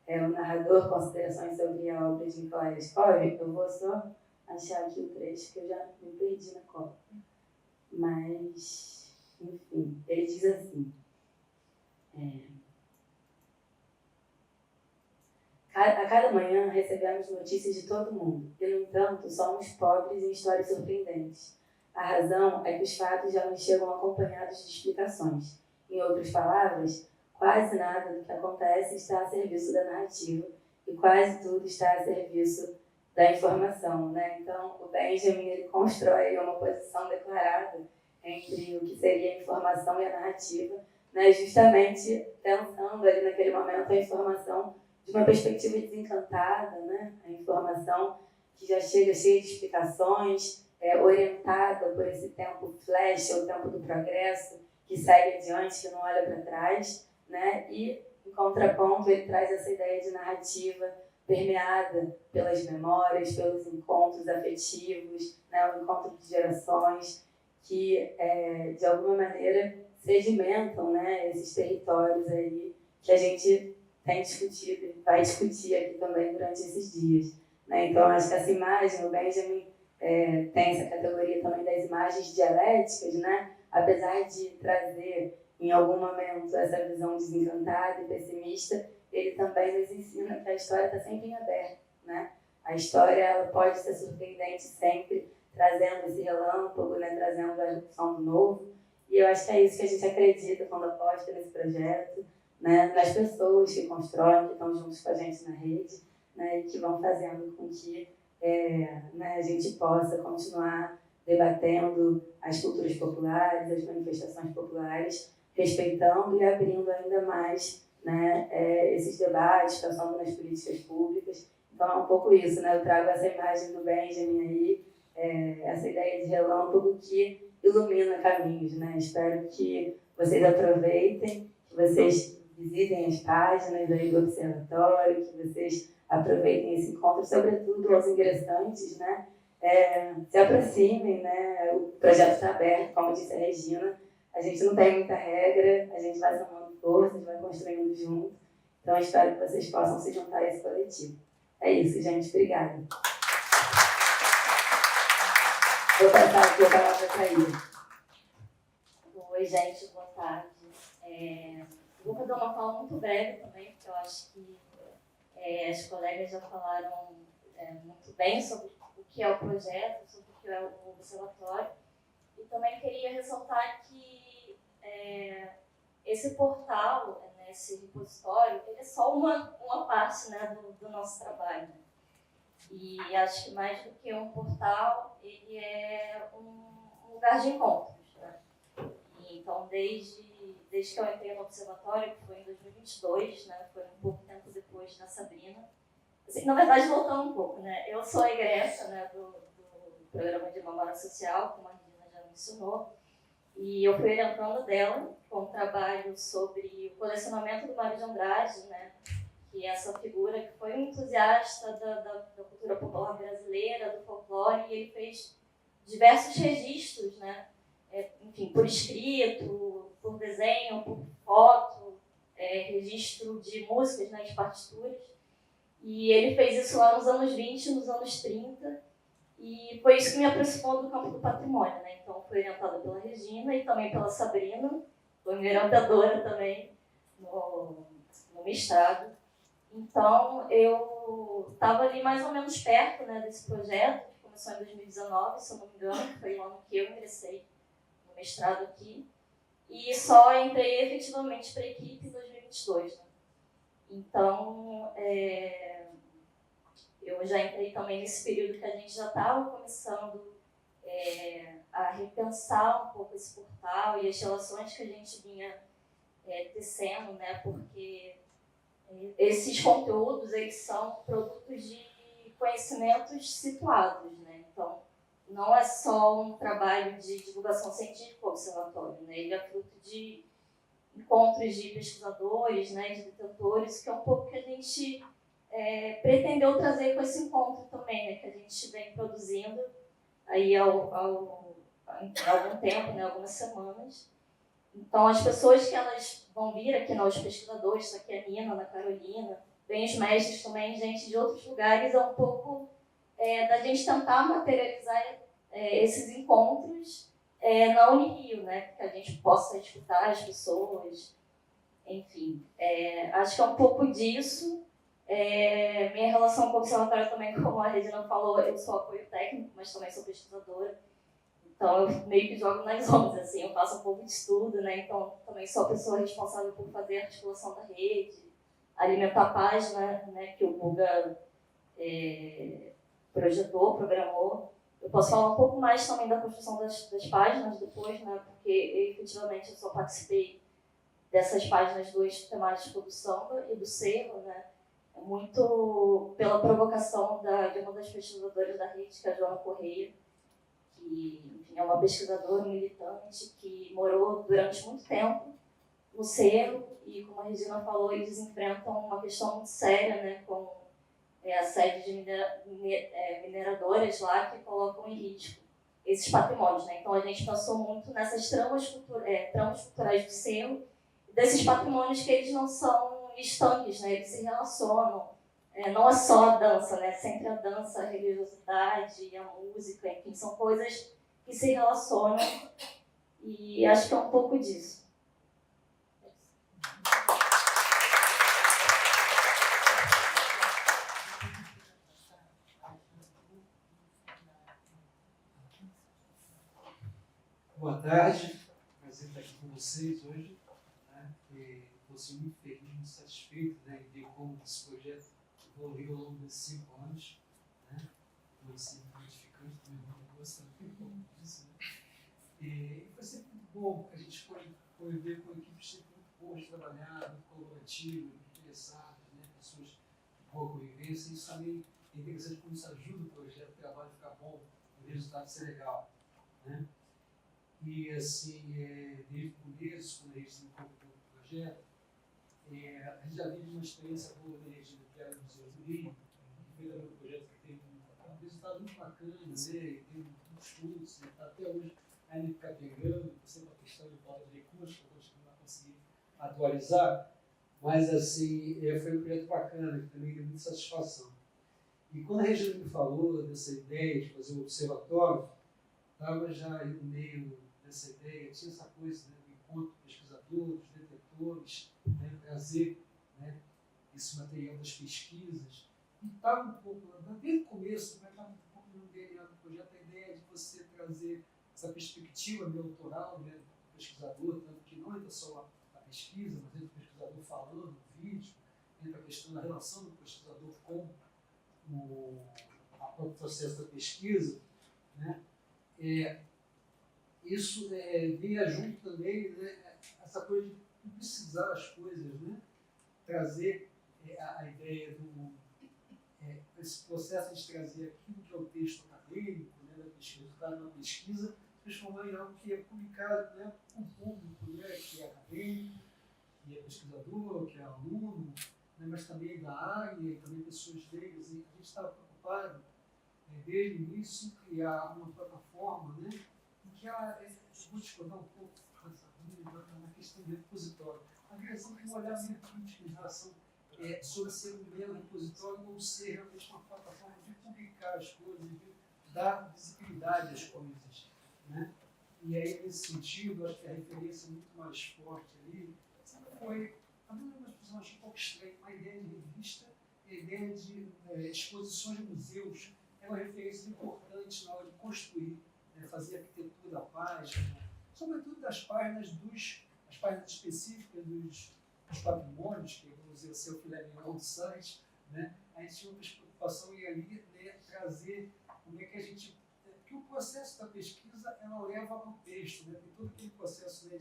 é o narrador Considerações sobre a obra de Nikolai Leskov. Eu vou só achar aqui o trecho, que eu já me perdi na cola. Mas, enfim, ele diz assim, a cada manhã recebemos notícias de todo mundo, e, no entanto, somos pobres em histórias surpreendentes. A razão é que os fatos já nos chegam acompanhados de explicações. Em outras palavras, quase nada do que acontece está a serviço da narrativa, e quase tudo está a serviço da informação, né? Então, o Benjamin ele constrói uma posição declarada entre o que seria a informação e a narrativa, né? Justamente pensando ali naquele momento a informação de uma perspectiva desencantada, né? A informação que já chega cheia de explicações, orientada por esse tempo flash, o tempo do progresso, que segue adiante, que não olha para trás, né? E, em contraponto, ele traz essa ideia de narrativa permeada pelas memórias, pelos encontros afetivos, né? O encontro de gerações que, de alguma maneira, sedimentam, né? Esses territórios aí que a gente tem discutido e vai discutir aqui também durante esses dias, né? Então, acho que essa imagem, o Benjamin tem essa categoria também das imagens dialéticas, né? Apesar de trazer, em algum momento, essa visão desencantada e pessimista, ele também nos ensina que a história está sempre em aberto, né? A história ela pode ser surpreendente sempre, trazendo esse relâmpago, né? Trazendo a discussão do novo. E eu acho que é isso que a gente acredita quando aposta nesse projeto, né? Nas pessoas que constroem, que estão juntos com a gente na rede, né? E que vão fazendo com que né, a gente possa continuar debatendo as culturas populares, as manifestações populares, respeitando e abrindo ainda mais, né, esses debates, pensando nas políticas públicas. Então é um pouco isso, né? Eu trago essa imagem do Benjamin aí, essa ideia de relâmpago que ilumina caminhos, né? Espero que vocês aproveitem, que vocês visitem as páginas aí do Observatório, que vocês aproveitem esse encontro, sobretudo aos ingressantes, né? Se aproximem, né? O projeto está aberto, como disse a Regina, a gente não tem muita regra, a gente vai somando forças, vai construindo junto, então espero que vocês possam se juntar a esse coletivo. É isso, gente, obrigada. Vou passar aqui a palavra para ele. Oi, gente, boa tarde. Vou fazer uma fala muito breve também, porque eu acho que as colegas já falaram muito bem sobre o que é o projeto, sobre o que é o observatório. E também queria ressaltar que esse portal, esse repositório, ele é só uma parte, né, do nosso trabalho. E acho que mais do que um portal, ele é um lugar de encontros, né? E, então, desde que eu entrei no observatório, que foi em 2022, né, foi um pouco tempo depois da Sabrina. Assim, na verdade, voltando um pouco, né, eu sou egressa, né, do programa de memória social, como a Regina já mencionou, e eu fui orientando dela com um trabalho sobre o colecionamento do Mário de Andrade, né, que é essa figura que foi um entusiasta da cultura popular brasileira, do folclore, e ele fez diversos registros, né, enfim, por escrito, por desenho, por foto, registro de músicas, né, de partituras. E ele fez isso lá nos anos 20, nos anos 30, e foi isso que me aproximou do campo do patrimônio, né? Então, fui orientada pela Regina e também pela Sabrina, foi minha orientadora também no mestrado. Então, eu estava ali mais ou menos perto, né, desse projeto, que começou em 2019, se eu não me engano, que foi o ano que eu ingressei no mestrado aqui, e só entrei efetivamente para a equipe em 2022. Né? Então, eu já entrei também nesse período que a gente já estava começando a repensar um pouco esse portal e as relações que a gente vinha tecendo, né? Porque esses conteúdos, eles são produtos de conhecimentos situados, né? Então, não é só um trabalho de divulgação científica observatório, né? Ele é fruto de encontros de pesquisadores, né, de detentores, que é um pouco que a gente pretendeu trazer com esse encontro também, né, que a gente vem produzindo aí há algum tempo, né, algumas semanas. Então, as pessoas que elas vão vir aqui, né, os pesquisadores, aqui a Nina, a Ana Carolina, vem os mestres também, gente de outros lugares, é um pouco da gente tentar materializar esses encontros na Unirio, né, que a gente possa escutar as pessoas, enfim. Acho que é um pouco disso. Minha relação com o observatório também, como a Regina falou, eu sou apoio técnico, mas também sou pesquisadora. Então, eu meio que jogo nas ondas, assim, eu faço um pouco de estudo, né? Então, também sou a pessoa responsável por fazer a articulação da rede, alimentar a página, né, que o Guga projetou, programou. Eu posso falar um pouco mais também da construção das páginas depois, né? Porque, efetivamente, eu só participei dessas páginas do eixo temático do samba e do cerro, né? Muito pela provocação de uma das pesquisadoras da rede, que é a Joana Correia, que, enfim, é uma pesquisadora militante que morou durante muito tempo no cerro e, como a Regina falou, eles enfrentam uma questão muito séria, né, com a sede de mineradoras lá que colocam em risco esses patrimônios, né? Então a gente pensou muito nessas tramas culturais do cerro, desses patrimônios que eles não são estanques, né? Eles se relacionam. Não é só a dança, né? Sempre a dança, a religiosidade, a música, enfim, são coisas que se relacionam e acho que é um pouco disso. Boa tarde, prazer estar aqui com vocês hoje. Estou muito feliz, muito satisfeito, né, em ver como esse projeto evoluiu ao longo desses 5 anos. Né? Foi sempre gratificante, também muito gostando um pouco disso. Né? E foi sempre muito bom, porque a gente foi ver com equipes sempre muito boas de trabalhar, muito colaborativas, muito interessadas, né? Pessoas de boa convivência. Isso também é interessante como isso ajuda o projeto, o trabalho ficar bom, o resultado ser legal. Né? E, assim, desde o começo, quando a gente se incorporou no projeto, a gente já vive uma experiência boa da Regina, que era do Museu do Rio, que foi também um projeto que teve um resultado muito bacana, né? Teve muitos estudos, né? Até hoje ainda fica pegando, sempre a questão de falta de recursos, para continuar a conseguir atualizar, mas, assim, foi um projeto bacana, que também deu muita satisfação. E quando a Regina me falou dessa ideia de fazer um observatório, estava já aí no meio dessa ideia, tinha essa coisa, né, do encontro de pesquisadores, detetores, né, trazer, né, esse material das pesquisas. E estava um pouco, desde o começo, mas estava um pouco no DNA do projeto, a ideia de você trazer essa perspectiva meio autoral, né, do pesquisador, tanto que não entra só a pesquisa, mas entra o pesquisador falando no vídeo, entra a questão da relação do pesquisador com o próprio processo da pesquisa, né? Isso vinha junto também, né, essa coisa de publicizar as coisas, né? Trazer a ideia esse processo de trazer aquilo que é o texto acadêmico, né, da pesquisa, está na pesquisa, transformar em algo que é publicado, né, com o público, né, que é acadêmico, que é pesquisador, que é aluno, né, mas também da área e também pessoas leigas. E a gente estava preocupado, desde o início, em criar uma plataforma, né, em que vou discordar um pouco na questão do repositório. A criação tem um olhar meio crítico em relação sobre ser um mero repositório ou ser realmente uma plataforma de publicar as coisas, de dar visibilidade às coisas. Né? E aí, nesse sentido, acho que a referência muito mais forte ali sempre foi, também algumas pessoas acham um pouco estranho, a ideia de revista, a ideia de exposições de museus, é uma referência importante na hora de construir, fazer a arquitetura da página, sobretudo das páginas as páginas específicas dos patrimônios, que vamos dizer assim, o filé mignon do site, né? A gente tinha uma preocupação em ali, né, trazer como é que a gente... Porque o processo da pesquisa, ela leva ao texto, né? Tem todo aquele processo, né,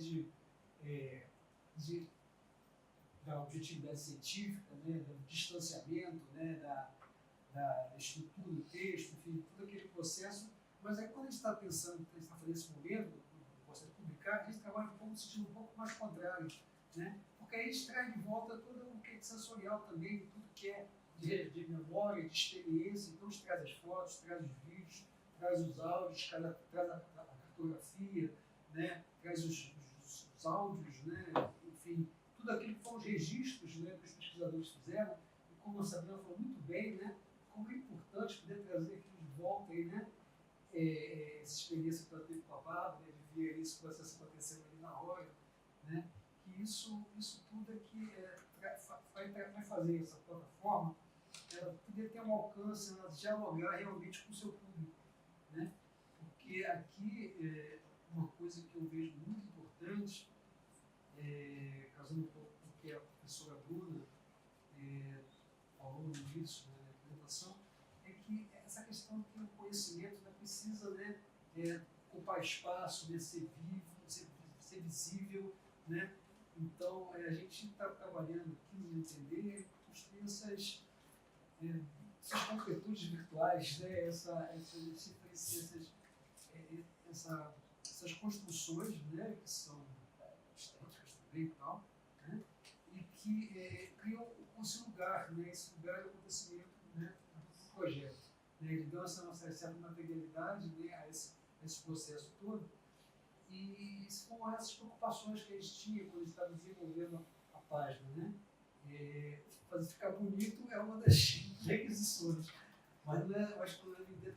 da objetividade científica, né, do distanciamento, né, da estrutura do texto, enfim, todo aquele processo. Mas aí, quando a gente está pensando, a gente está fazendo esse momento, no processo de publicar, a gente trabalha no sentido um pouco mais contrário, né? Porque aí a gente traz de volta todo o que é sensorial também, tudo que é de memória, de experiência. Então, a gente traz as fotos, traz os vídeos, traz os áudios, traz a cartografia, né? Traz os áudios, né? Enfim, tudo aquilo que foram os registros, né, que os pesquisadores fizeram. E como a Sabrina falou muito bem, né? Como é importante poder trazer aquilo de volta aí, né? Essa experiência que ela teve com a Bárbara, né, de ver esse processo acontecendo ali na hora, né? Que isso tudo é que vai fazer essa plataforma ela poder ter um alcance, ela dialogar realmente com o seu público, né? Porque aqui uma coisa que eu vejo muito importante, casando um pouco com o que a professora Bruna falou no início, né, na apresentação, é que essa questão que o conhecimento precisa, né, ocupar espaço, né, ser vivo, ser visível, né? Então, a gente está trabalhando aqui no entender construir essas concretudes virtuais, né, essas construções, né, que são estéticas também e tal, né, e que criam esse lugar, né, esse lugar de acontecimento, né, do projeto. Né, ele deu essa nossa certa materialidade, né, a esse processo todo. E são essas preocupações que a gente tinha quando a gente estava desenvolvendo a página, né? Fazer ficar bonito é uma das requisições, mas eu acho que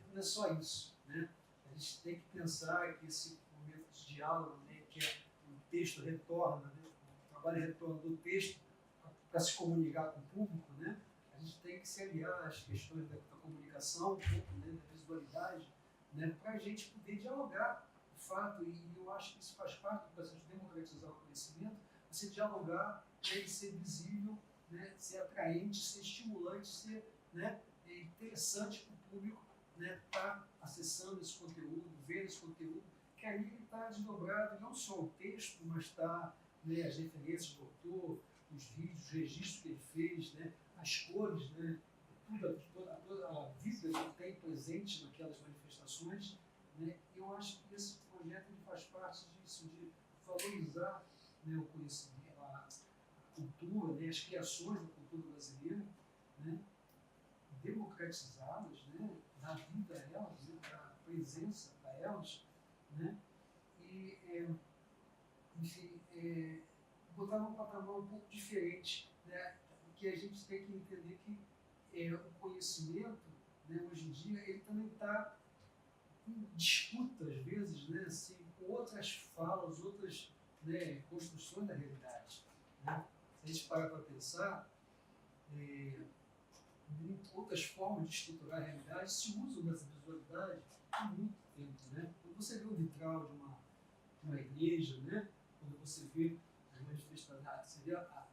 não é só isso, né? A gente tem que pensar que esse momento de diálogo, né, que o texto retorna, né, o trabalho retorna do texto para se comunicar com o público, né? A gente tem que se aliar às questões da comunicação, né, da visualidade, né, para a gente poder dialogar o fato, e eu acho que isso faz parte do processo de democratizar o conhecimento, você dialogar, né, ser visível, né, ser atraente, ser estimulante, ser, né, interessante para o público, né, estar acessando esse conteúdo, vendo esse conteúdo, que ali ele está desdobrado, não só o texto, mas está, né, as referências do autor, os vídeos, os registros que ele fez, né, as cores, né, toda a vida que ele tem presente naquelas manifestações, né. Eu acho que esse projeto ele faz parte disso, de valorizar, né, o conhecimento, a cultura, né, as criações da cultura brasileira, né, democratizá-las, né, dar vida a elas, né, dar presença a elas, né, e, enfim, botar num patamar um pouco diferente, né, porque a gente tem que entender que o conhecimento, né, hoje em dia, ele também está em disputa, às vezes, né, assim, com outras falas, outras, né, construções da realidade, né. Se a gente parar para pensar, outras formas de estruturar a realidade se usam dessa visualidade há muito tempo, né. Quando você vê o vitral de uma igreja, né, quando você vê as manifestações, você vê a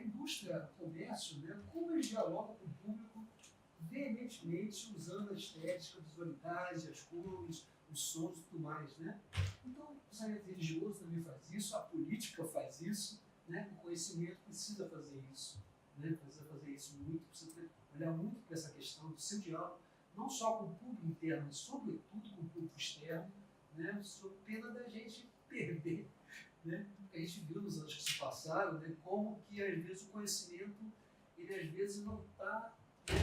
indústria, o comércio, né, como eles dialogam com o público veementemente usando a estética, a visualidade, as cores, os sons e tudo mais, né? Então, o pensamento religioso também faz isso, a política faz isso, né? O conhecimento precisa fazer isso, né? Precisa fazer isso muito, precisa olhar muito para essa questão do seu diálogo, não só com o público interno, mas sobretudo com o público externo, né? Sob pena da gente perder, né? A gente viu nos anos que se passaram, né, como que às vezes o conhecimento ele às vezes não está, né,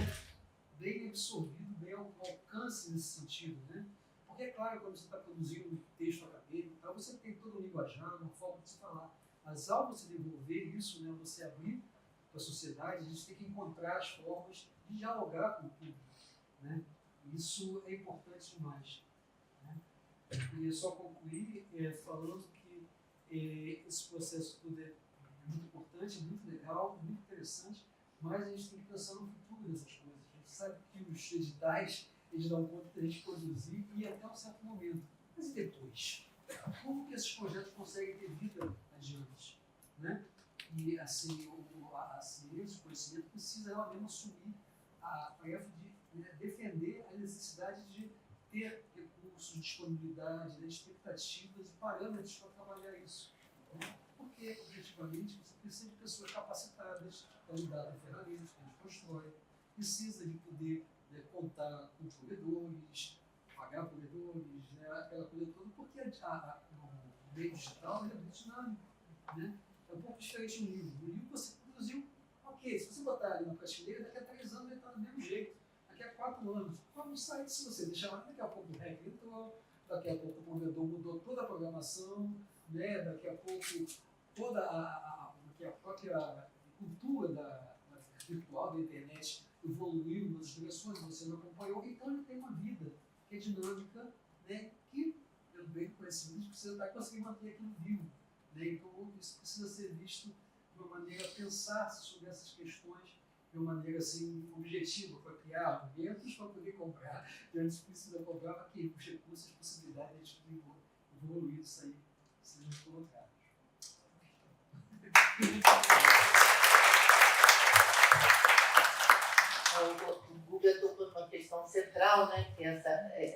bem absorvido, bem ao alcance nesse sentido, né? Porque é claro, quando você está produzindo um texto acadêmico, tá, você tem todo um linguajar, uma forma de se falar, mas ao você desenvolver isso, né, você abrir para a sociedade, a gente tem que encontrar as formas de dialogar com o público, né? Isso é importante demais, né? E só concluir falando que esse processo tudo é muito importante, muito legal, muito interessante, mas a gente tem que pensar no futuro dessas coisas. A gente sabe que os editais, eles dão conta de a gente produzir e até um certo momento. Mas e depois? Como que esses projetos conseguem ter vida adiante, né? E assim, a ciência, o conhecimento precisa ela mesma assumir a tarefa de, né, defender a necessidade de ter recursos, disponibilidade, né, expectativas e parâmetros para trabalhar isso, né? Porque, objetivamente, você precisa de pessoas capacitadas para lidar com ferramentas que a gente constrói, precisa de poder, né, contar com provedores, pagar provedores, né, aquela coisa toda, porque o meio digital é muito dinâmico, né? É um pouco diferente do livro. No livro você produziu, ok, ok, se você botar ali na prateleira, daqui a 3 anos vai estar do mesmo jeito, daqui a 4 anos. Como um site, se você deixar lá, daqui a pouco o hack entrou, daqui a pouco o provedor mudou toda a programação, né? Daqui a pouco toda daqui a própria cultura da virtual da internet evoluiu nas direções, você não acompanhou, então ele tem uma vida que é dinâmica, né? Que, pelo bem do conhecimento, você vai conseguir manter aquilo vivo. Né? Então, isso precisa ser visto de uma maneira, pensar sobre essas questões de uma maneira assim, objetiva, para criar argumentos para poder comprar, e antes precisa comprar para que os recursos, as possibilidades de evoluir isso aí sejam colocados. O Guga tocou numa questão central, né? Que essa,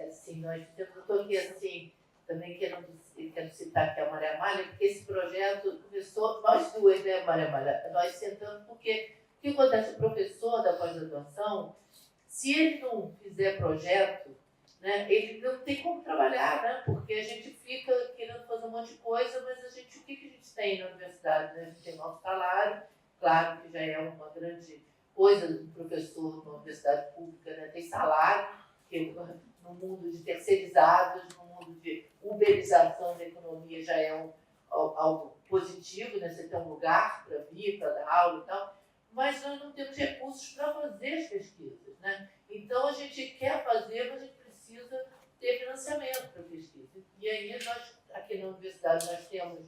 assim, nós temos, eu estou aqui assim, também quero citar aqui a Maria Amália, porque esse projeto começou, nós duas, né, Maria Amália? Nós sentamos porque o que acontece? O professor da pós-graduação, se ele não fizer projeto, né, ele não tem como trabalhar, né? Porque a gente fica querendo fazer um monte de coisa, mas o que a gente tem na universidade? Né? A gente tem nosso salário, claro que já é uma grande coisa do professor numa universidade pública, né? Tem salário, que no mundo de terceirizados, no mundo de uberização da economia já é algo positivo, né? Você tem um lugar para vir, para dar aula e tal, mas nós não temos recursos para fazer as pesquisas, né? Então a gente quer fazer, mas a gente precisa ter financiamento para pesquisa. E aí nós, aqui na universidade, nós temos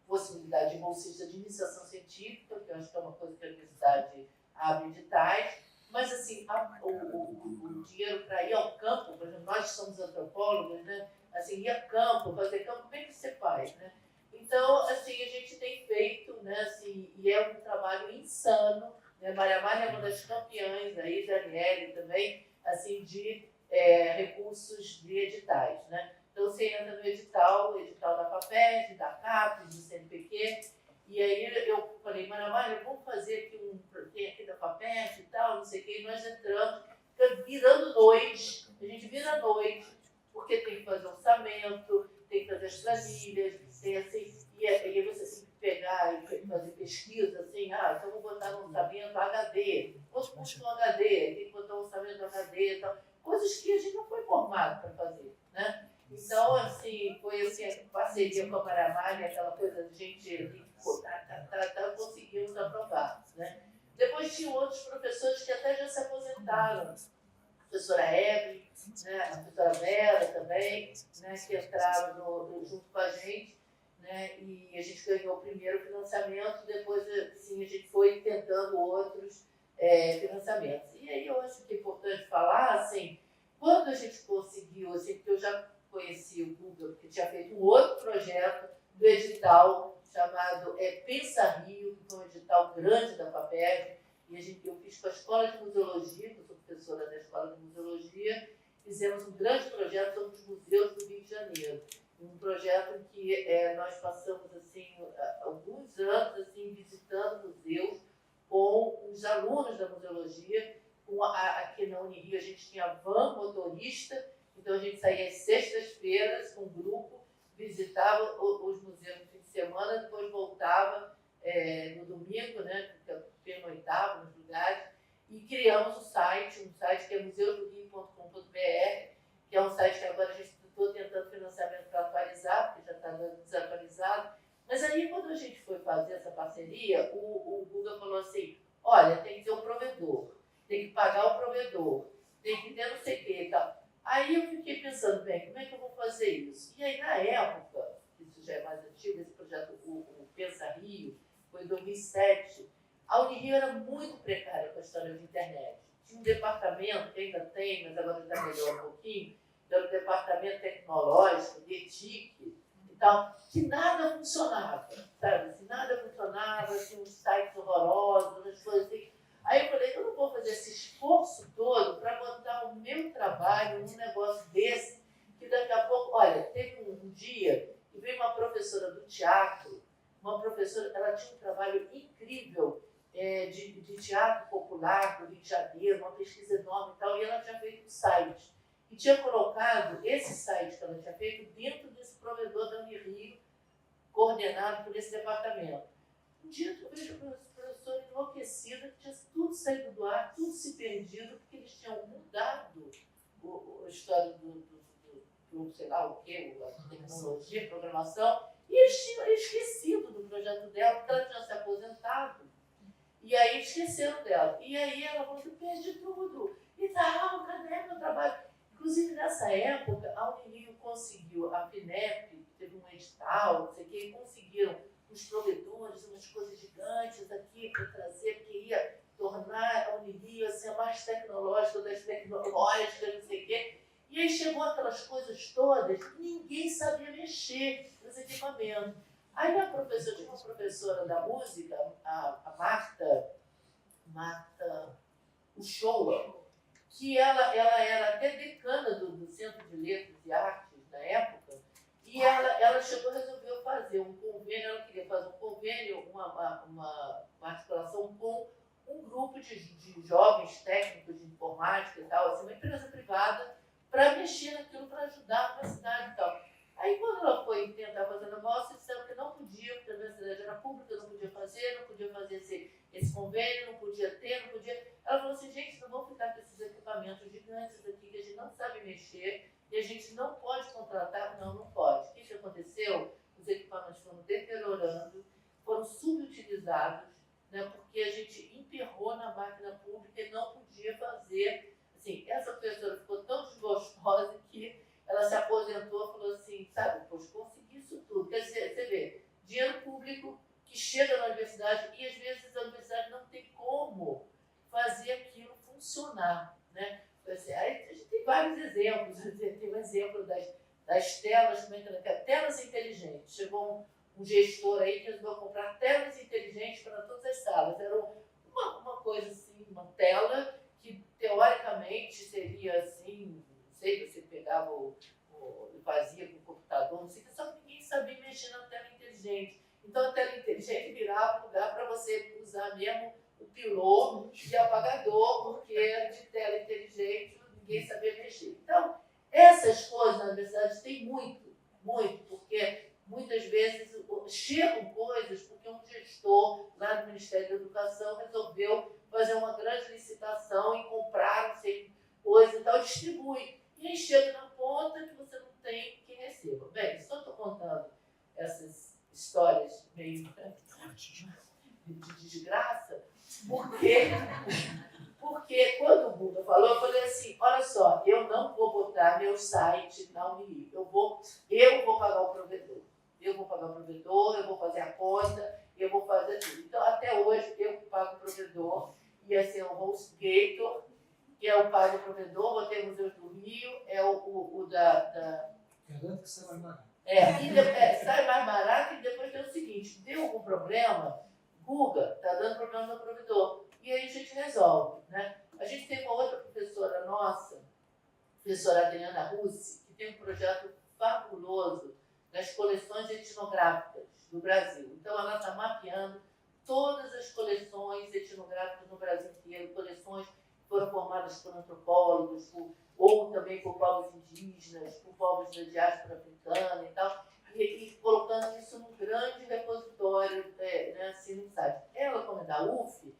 possibilidade de bolsista de iniciação científica, que eu acho que é uma coisa que a universidade abre editais, mas assim, o dinheiro para ir ao campo, por exemplo, nós somos antropólogos, né? Assim, ir a campo, fazer campo, como é que você faz, né? Então, assim, a gente tem feito, né, assim, e é um trabalho insano, né? Maria Amália é uma das campeãs, aí, Daniele também, assim, de recursos de editais, né? Então, você entra no edital da FAPESD, da CAPES, do CNPq, e aí eu falei, Maria Amália, vamos fazer aqui tem aqui da FAPESD e tal, não sei o quê, e nós entramos, fica virando noite, a gente vira noite, porque tem que fazer orçamento, tem que fazer as planilhas, tem assim, e aí você tem que pegar e fazer pesquisa, assim, então vou botar no orçamento HD, quanto custa um HD, tem que botar um orçamento do HD e tal, coisas que a gente não foi formado para fazer, né? Então, assim, foi assim, a parceria com a Maria Amália, aquela coisa de gente conseguimos aprovar, né? Depois tinha outros professores que até já se aposentaram, a professora Evelyn, né, a professora Vera também, né, que entraram junto com a gente, né, e a gente ganhou o primeiro financiamento, depois assim, a gente foi tentando outros financiamentos. E aí eu acho que é importante falar, assim, quando a gente conseguiu, assim, porque eu já conheci o Guga, que tinha feito um outro projeto do edital chamado Pensa Rio, que foi um edital grande da FAPESD, e eu fiz com a Escola de Museologia, que eu sou professora da Escola de Museologia, fizemos um grande projeto sobre os museus do Rio de Janeiro. Um projeto em que nós passamos assim, alguns anos assim, visitando museus com os alunos da museologia. Aqui na Unirio a gente tinha van motorista, então a gente saía às sextas-feiras com um grupo, visitava os museus no fim de semana, depois voltava no domingo, né, pernoitava nos lugares, e criamos um site que é museusdorio.com.br, que é um site que agora a gente estou tentando financiamento para atualizar, porque já está desatualizado. Mas aí, quando a gente foi fazer essa parceria, o Guga falou assim, olha, tem que ter um provedor, tem que pagar o provedor, tem que ter não sei o que e tal. Aí eu fiquei pensando, bem, como é que eu vou fazer isso? E aí, na época, isso já é mais antigo, esse projeto, o Pensa Rio, foi em 2007, a Unirio era muito precária com a história de internet. Tinha um departamento, que ainda tem, mas agora está melhor um pouquinho, que era o departamento tecnológico, de TIC e tal, que nada funcionava, sabe? Assim, nada funcionava, tinha uns sites horrorosos, umas coisas assim. Aí eu falei, eu não vou fazer esse esforço todo para botar o meu trabalho num negócio desse, que daqui a pouco, olha, teve um dia que veio uma professora do teatro, uma professora, ela tinha um trabalho incrível de teatro popular do Rio de Janeiro, uma pesquisa enorme e tal, e ela tinha feito um site. E tinha colocado esse site que ela tinha feito dentro desse provedor da Unirio, coordenado por esse departamento. Um dia eu vejo a professora professora enlouquecida, que tinha tudo saído do ar, tudo se perdido, porque eles tinham mudado a história do sei lá o quê, a tecnologia, a programação, e eles tinham esquecido do projeto dela, porque ela tinha se aposentado. E aí esqueceram dela. E aí ela falou, eu perdi tudo. E tal, cadê meu trabalho? Inclusive, nessa época, a Unirio conseguiu, a FINEP, teve um edital, não sei o quê, e conseguiram os provedores, umas coisas gigantes aqui para trazer, porque ia tornar a Unirio assim, a mais tecnológica das tecnológicas, não sei o quê. E aí chegou aquelas coisas todas, ninguém sabia mexer nos equipamentos. Aí a professora, tinha uma professora da música, a Marta Uchoa, que ela era até decana do Centro de Letras e Artes na época, e ela chegou e resolveu fazer um convênio, ela queria fazer um convênio, uma articulação com um grupo de jovens técnicos de informática e tal, assim, uma empresa privada, para mexer naquilo, para ajudar a universidade e tal. Aí, quando ela foi tentar fazer o negócio, disseram que não podia, porque a universidade era pública, não podia fazer esse convênio, não podia ter, não podia. Ela falou assim, gente, não vamos ficar com esses equipamentos gigantes aqui, que a gente não sabe mexer, e a gente não pode contratar. Não pode. O que aconteceu? Os equipamentos foram deteriorando, foram subutilizados, né, porque a gente emperrou na máquina pública e não podia fazer. Assim, essa professora ficou tão desgostosa que ela se aposentou e falou assim, sabe, poxa, consegui isso tudo. Quer dizer, você vê, dinheiro público que chega na universidade e às vezes a universidade não tem como fazer aquilo funcionar, né? Aí a gente tem vários exemplos, tem um exemplo das telas, como é que é? Telas inteligentes. Chegou um gestor aí que resolveu comprar telas inteligentes para todas as salas. Era uma coisa assim, uma tela que teoricamente seria assim, não sei, você pegava fazia com o computador, não sei, só que ninguém sabia mexer na tela inteligente. Então a tela inteligente virava um lugar para você usar mesmo o pilô de apagador, porque de tela inteligente ninguém sabia mexer. Então, essas coisas na universidade tem muito, porque muitas vezes chegam coisas porque um gestor lá do Ministério da Educação resolveu fazer uma grande licitação e comprar, não sei, coisa e tal, distribui. E aí chega na ponta que você não tem quem receba. Bem, só estou contando essas histórias meio de desgraça, porque quando o Guga falou, eu falei assim, olha só, eu não vou botar meu site na Unirio, eu vou pagar o provedor. Eu vou pagar o provedor, eu vou fazer a conta, eu vou fazer tudo. Então, até hoje, eu pago o provedor, e assim, é o HostGator, que é o pago do provedor, vou ter Museus do Rio, é o da... Garanto que sai mais barato. Sai mais barato e depois tem o seguinte, deu algum problema, Guga, está dando problema no provedor. E aí a gente resolve, né? A gente tem uma outra professora nossa, professora Adriana Russi, que tem um projeto fabuloso das coleções etnográficas do Brasil. Então ela está mapeando todas as coleções etnográficas no Brasil inteiro, coleções que foram formadas por antropólogos, ou também por povos indígenas, por povos da diáspora africana e tal, e colocando isso num grande repositório, né, assim, no site. Ela, como é da UF,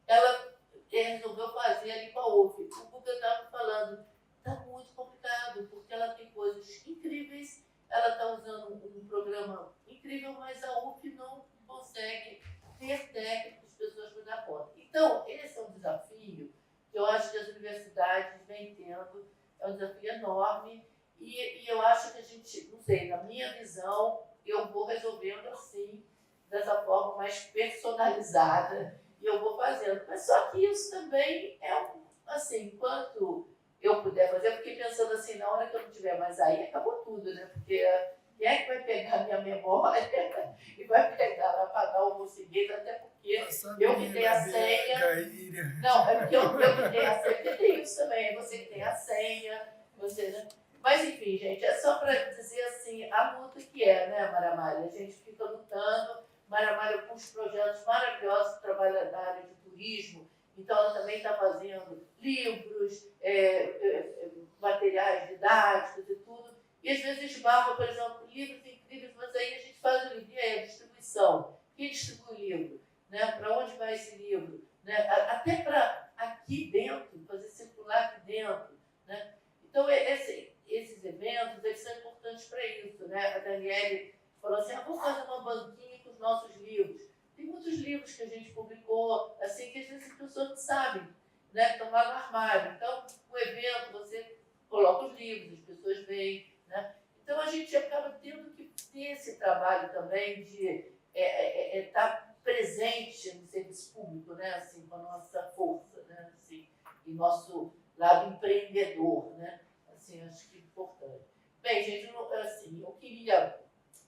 ela resolveu fazer ali com a UF. O Guga estava falando, está muito complicado, porque ela tem coisas incríveis, ela está usando um programa incrível, mas a UF não consegue ter técnicos, pessoas para dar conta. Então, esse é um desafio que eu acho que as universidades vêm tendo, é um desafio enorme, e eu acho que a gente, não sei, na minha visão, eu vou resolvendo assim, dessa forma mais personalizada, e eu vou fazendo. Mas só que isso também é assim, enquanto eu puder fazer, eu fiquei pensando assim, na hora que eu não estiver mais aí, acabou tudo, né? Porque quem é que vai pegar a minha memória e vai pegar, vai pagar o HostGator, até porque eu que tenho a senha. Não, é porque eu que tenho a senha, porque tem isso também, é você que tem a senha, você, né? Mas enfim, gente, é só para dizer assim, a luta que é, né, Mara Malha? A gente fica lutando, Mara Malha com os projetos maravilhosos que trabalha na área de turismo, então ela também está fazendo livros, materiais didáticos e tudo, e às vezes esbarra, por exemplo, livros incríveis, mas aí a gente faz o livro, e aí a distribuição. Quem distribui o livro? Né? Para onde vai esse livro? fazer uma banquinha com os nossos livros. Tem muitos livros que a gente publicou, assim, que às vezes as pessoas não sabem, né? Estão lá no armário. Então, no evento, você coloca os livros, as pessoas veem, né? Então, a gente acaba tendo que ter esse trabalho também de estar presente no serviço público, né? Assim, com a nossa força, né? Assim, e nosso lado empreendedor, né? Assim, acho que é importante. Bem, gente, assim, eu queria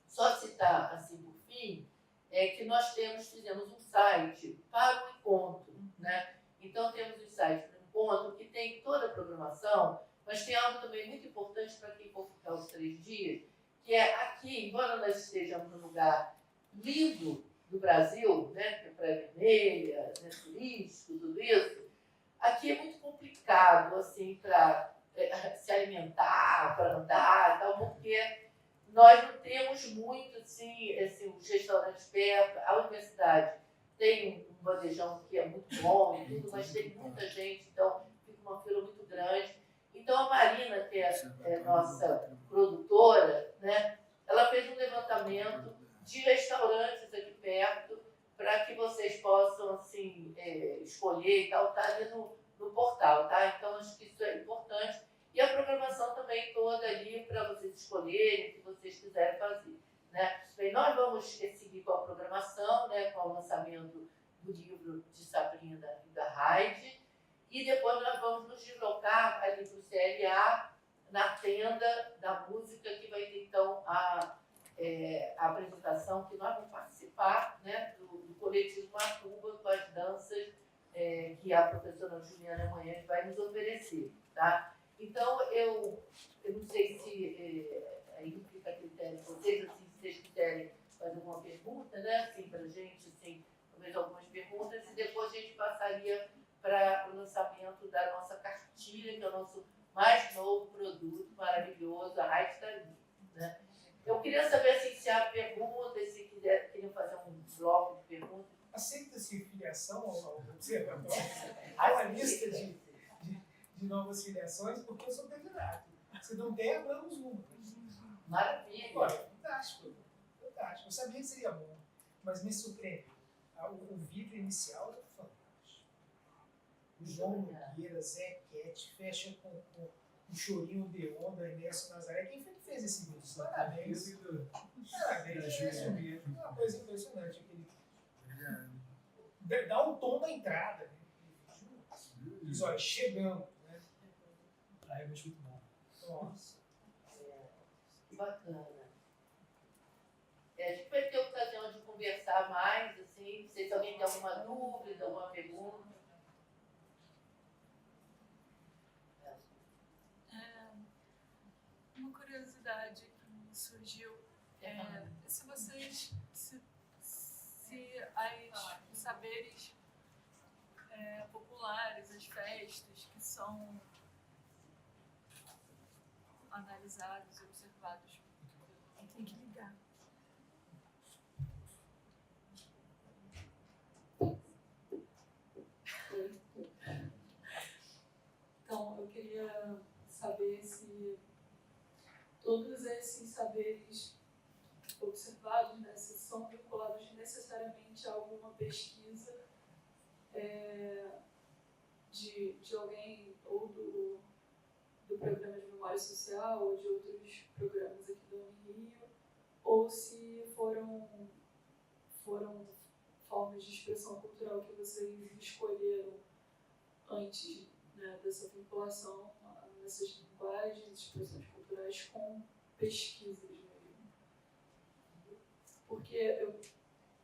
só citar, assim, por fim, que nós fizemos um site para o encontro, né? Então, temos o site para o encontro, que tem toda a programação, mas tem algo também muito importante para quem for ficar os 3 dias, que é aqui, embora nós estejamos num lugar lindo do Brasil, né? Que é Praia Vermelha, né? Turístico, tudo isso, aqui é muito complicado, assim, para se alimentar, para andar e tal, porque nós não temos muito, assim, os restaurantes perto. A universidade tem um bandejão que é muito bom e tudo, mas tem muita gente, então fica uma fila muito grande. Então a Marina, que é nossa produtora, né, ela fez um levantamento de restaurantes aqui perto para que vocês possam, assim, escolher e tal, tá ali no portal, tá? Então acho que isso é importante. E a programação também toda ali para vocês escolherem o que vocês quiserem fazer, né? Bem, nós vamos seguir com a programação, né, com o lançamento do livro de Sabrina e da Heidi, e depois nós vamos nos deslocar ali para o CLA, na tenda da música, que vai ter então a apresentação que nós vamos participar, né, do coletivo Matuba, com as danças que a professora Juliana amanhã vai nos oferecer, tá? Então, eu não sei se aí fica a critério de vocês, assim, se vocês quiserem fazer alguma pergunta, né, assim, para a gente, assim, talvez algumas perguntas, e depois a gente passaria para o lançamento da nossa cartilha, que é o nosso mais novo produto maravilhoso, a Heidi está ali, né? Eu queria saber, assim, se há perguntas, se queriam fazer um bloco de perguntas. Aceita-se filiação ao observatório? Há uma lista de novas filiações, porque eu sou candidato. Se não der, abramos uma. Maravilha. Olha, fantástico. Fantástico. Eu sabia que seria bom, mas me surpreendeu. O vídeo inicial é fantástico. O João Nogueira, Zé Cat, fecha com o chorinho de onda, Ernesto Nazaré. Quem foi que fez esse vídeo? Parabéns. Parabéns. É uma coisa impressionante aquele vídeo. Dá o tom da entrada. Diz, olha, chegamos. É realmente muito bom. Nossa. Que bacana. A gente vai ter ocasião de conversar mais, assim, não sei se alguém tem alguma dúvida, alguma pergunta. Uma curiosidade que me surgiu se vocês, se os saberes populares, as festas que são analisados e observados. Tem que ligar. Então, eu queria saber se todos esses saberes observados, né, se são vinculados necessariamente a alguma pesquisa de alguém ou do Programa de Memória Social ou de outros programas aqui do Unirio, ou se foram formas de expressão cultural que vocês escolheram antes, né, dessa vinculação nessas linguagens, expressões culturais com pesquisas mesmo. Porque eu,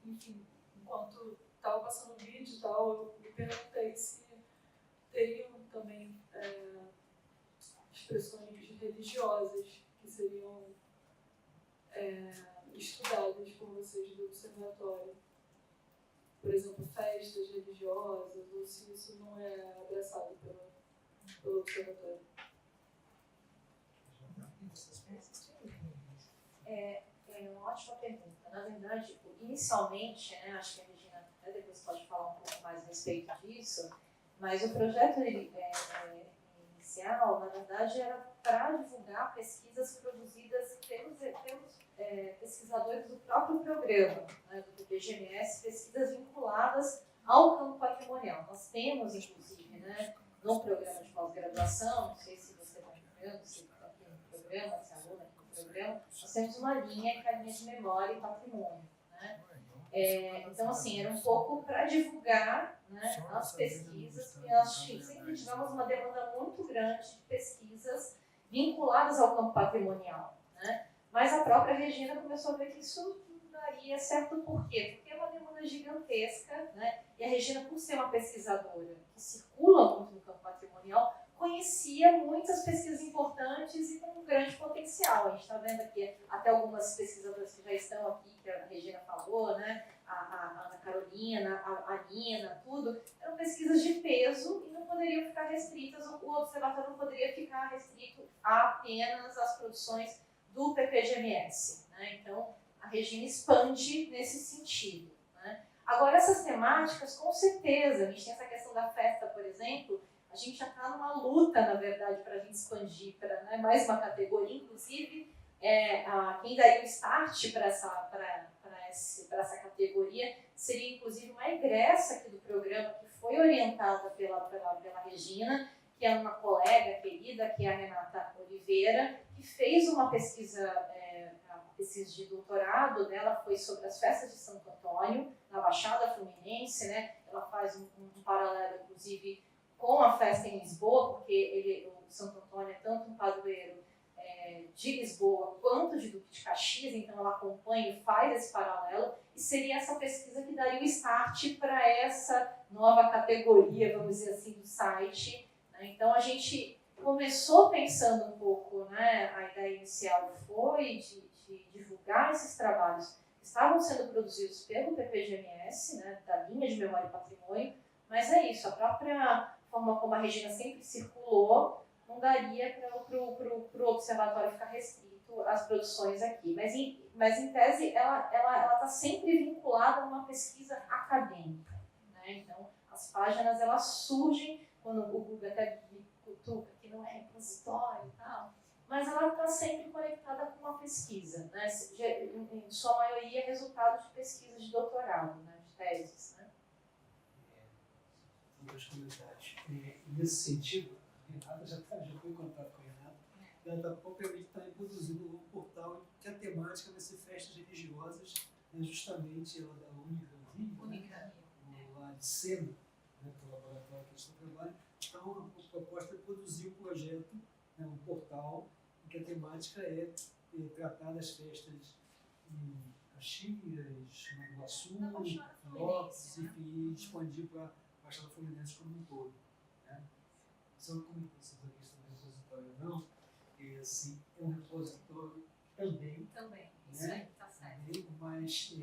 enfim, enquanto estava passando o vídeo e tal, eu me perguntei se teriam também expressões religiosas que seriam estudadas por vocês do observatório. Por exemplo, festas religiosas, ou se isso não é abraçado pelo observatório. É uma ótima pergunta. Na verdade, inicialmente, né, acho que a Regina até depois pode falar um pouco mais a respeito disso, mas o projeto inicial, na verdade, era para divulgar pesquisas produzidas pelos pesquisadores do próprio programa, né, do PPGMS, pesquisas vinculadas ao campo patrimonial. Nós temos, inclusive, né, no programa de pós-graduação, não sei se você está acompanhando, se está aqui no programa, se é aluna aqui no programa, nós temos uma linha que é a linha de memória e patrimônio. Né? Então, assim, era um pouco para divulgar, né, as pesquisas, porque nós sempre tivemos uma demanda muito grande de pesquisas vinculadas ao campo patrimonial. Né? Mas a própria Regina começou a ver que isso não daria certo. Por quê? Porque é uma demanda gigantesca, né? E a Regina, por ser uma pesquisadora que circula muito no campo patrimonial, conhecia muitas pesquisas importantes e com um grande potencial. A gente está vendo aqui até algumas pesquisadoras que já estão aqui, que a Regina falou, né? A Ana Carolina, a Nina, tudo. Eram pesquisas de peso e não poderiam ficar restritas, o observatório não poderia ficar restrito a apenas as produções do PPGMS. Né? Então, a Regina expande nesse sentido. Né? Agora, essas temáticas, com certeza, a gente tem essa questão da festa, por exemplo, a gente já está numa luta, na verdade, para a gente expandir para, né, mais uma categoria, inclusive, quem daria o start para essa categoria seria, inclusive, uma egressa aqui do programa, que foi orientada pela Regina, que é uma colega querida, que é a Renata Oliveira, que fez uma pesquisa, a pesquisa de doutorado dela foi sobre as festas de Santo Antônio, na Baixada Fluminense, né? Ela faz um paralelo, inclusive, com a festa em Lisboa, porque o Santo Antônio é tanto um padroeiro de Lisboa quanto de Duque de Caxias, então ela acompanha e faz esse paralelo, e seria essa pesquisa que daria o start para essa nova categoria, vamos dizer assim, do site. Então, a gente começou pensando um pouco, né, a ideia inicial foi de divulgar esses trabalhos que estavam sendo produzidos pelo PPGMS, né, da linha de memória e patrimônio, mas é isso, a própria forma como a Regina sempre circulou, não daria para o observatório ficar restrito às produções aqui. Mas em tese, ela está sempre vinculada a uma pesquisa acadêmica. Né? Então, as páginas elas surgem quando o Google até me cutuca, que não é repositório e tal, mas ela está sempre conectada com uma pesquisa, né? Em sua maioria, resultado de pesquisa de doutorado, né? De teses. Né? Dois comentários. Nesse sentido, a Renata já foi em contato com a Renata, ela está propriamente também produzindo um portal que a temática vai ser festas religiosas, né? Justamente ela da Única, lá de Sena, né, que é o laboratório que a gente trabalha. Então, a proposta é produzir um projeto, né, um portal, em que a temática é tratar das festas em Caxias, no Iguaçu, em Lopes, enfim, e expandir para a Baixada Fluminense como um todo. Né? Só como vocês a questão do repositório ou não, assim, é um repositório também. Também, isso né? aí, tá certo. Mas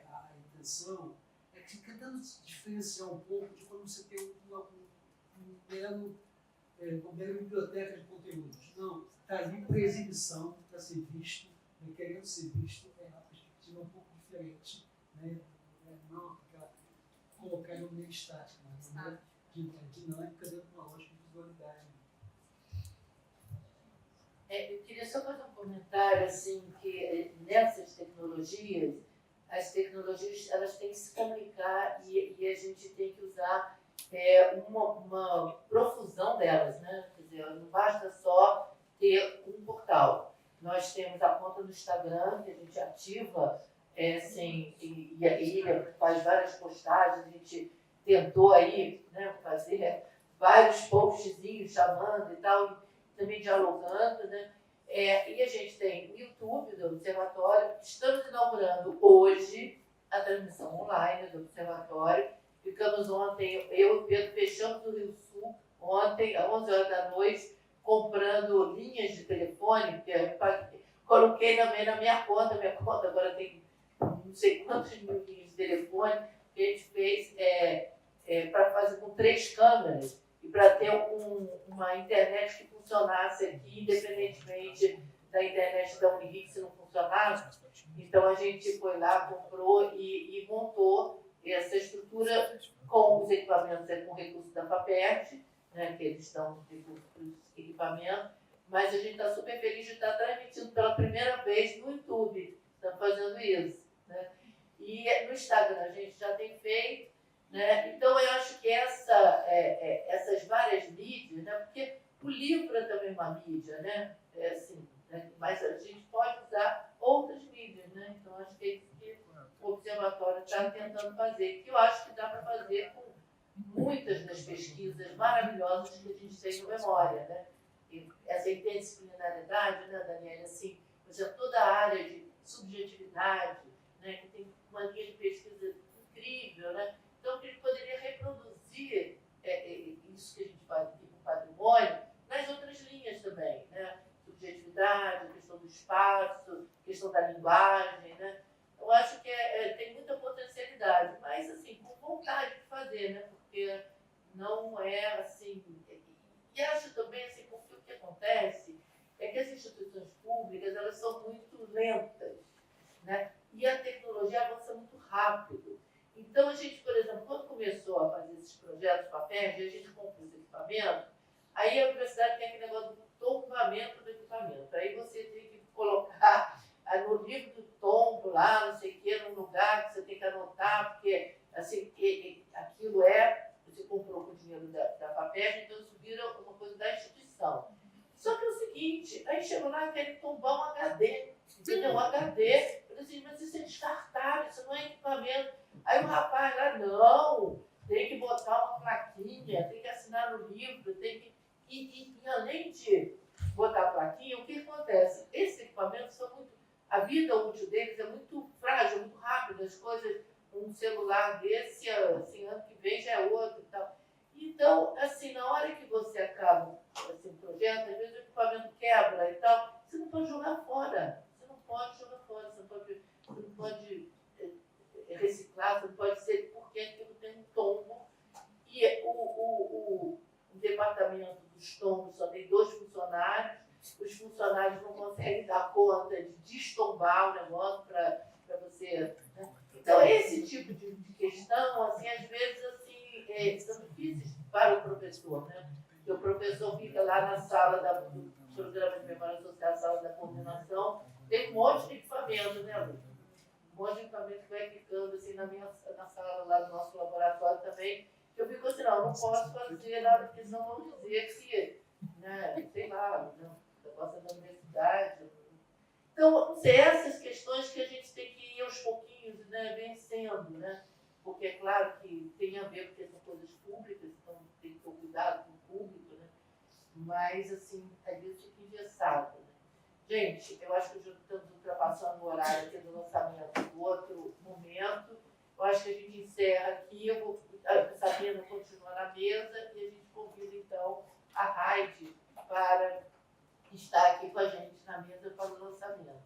a intenção é que tentando diferenciar um pouco de quando você tem uma mera biblioteca de conteúdos. Não, está ali para exibição, para ser visto, né, querendo ser visto, a perspectiva é um pouco diferente. Né? Não colocar no meio estático, mas dinâmica dentro de uma lógica de visualidade. Eu queria só fazer um comentário, assim, que nessas tecnologias, as tecnologias elas têm que se comunicar e a gente tem que usar uma profusão delas, né? Quer dizer, não basta só ter um portal. Nós temos a conta no Instagram, que a gente ativa, assim, e a Ilha faz várias postagens, a gente tentou aí, né, fazer vários postzinhos chamando e tal, também dialogando, né? E a gente tem o YouTube do Observatório. Estamos inaugurando hoje a transmissão online do Observatório. Ficamos ontem, eu e o Pedro fechamos o Rio Sul, ontem, às 11 horas da noite, comprando linhas de telefone, porque eu coloquei também na minha conta agora tem não sei quantos mil linhas de telefone, que a gente fez para fazer com 3 câmeras e para ter uma internet que funcionasse aqui, independentemente da internet da Unirio, se não funcionasse. Então a gente foi lá, comprou e montou essa estrutura com os equipamentos, com recursos da FAPERJ, né, que eles dão de equipamento, mas a gente está super feliz de estar transmitindo pela primeira vez no YouTube. Estamos fazendo isso. Né? E no Instagram a gente já tem feito. Né? Então, eu acho que essas várias mídias, né? Porque o livro é também uma mídia, né? Assim, né? Mas a gente pode usar outras mídias. Né? Então, acho que é isso que o Observatório está tentando fazer, que eu acho que dá para fazer com muitas das pesquisas maravilhosas que a gente tem no Memória. Né? E essa interdisciplinaridade, né, Daniela, assim, por exemplo, toda a área de subjetividade, né, que tem uma linha de pesquisa incrível, né? Então, que ele poderia reproduzir isso que a gente faz aqui com o patrimônio nas outras linhas também, né? Subjetividade, a questão do espaço, a questão da linguagem, né? Eu acho que tem muita potencialidade, mas, assim, com vontade de fazer, né? Porque não é, assim... E acho também, assim, porque o que acontece é que as instituições públicas, elas são muito lentas, né? E a tecnologia avança muito rápido. Então, a gente, por exemplo, quando começou a fazer esses projetos com a PERG, a gente comprou esse equipamento, aí a universidade tem aquele negócio do tombamento do equipamento. Aí você tem que colocar no livro do tombo lá, não sei o quê, num lugar que você tem que anotar, porque assim, aquilo você comprou com o dinheiro da FAPERG, então isso vira uma coisa da instituição. Só que é o seguinte, aí chegou lá, querem tombar um HD, entendeu? Um HD, eu disse, mas isso é descartável, isso não é equipamento. Aí o rapaz lá, não, tem que botar uma plaquinha, tem que assinar no livro, tem que... E além de botar a plaquinha, o que acontece? Esses equipamentos são muito... A vida útil deles é muito frágil, muito rápida, as coisas... Um celular desse, assim, ano que vem já é outro e tal. Então, assim, na hora que você acaba assim, um projeto, às vezes o equipamento quebra e tal, você não pode jogar fora. Você não pode jogar fora, você não pode reciclar, você não pode ser, porque aquilo tem um tombo. E o departamento dos tombos só tem 2 funcionários, os funcionários não conseguem dar conta de destombar o negócio para você... Né? Então, esse tipo de questão, assim, às vezes, assim, são difíceis para o professor, né? Porque o professor fica lá na sala do programa de memória social, sala da coordenação, tem um monte de equipamento, né, Lu? Um monte de equipamento que vai ficando, assim, na sala lá do nosso laboratório também. Eu fico assim, não posso fazer nada, porque senão vão dizer que, né, sei lá, não, eu posso da universidade. Então, não sei, essas questões que a gente tem que ir aos pouquinhos, né, vencendo, né? Porque é claro que tem a ver, porque são coisas públicas, então tem que ter cuidado com o público, né? Mas, assim, às vezes fica engessado, né? Gente, eu acho que já estamos ultrapassando o horário aqui do lançamento do outro momento. Eu acho que a gente encerra aqui, a Sabina continua na mesa e a gente convida, então, a Heidi para estar aqui com a gente na mesa para o lançamento.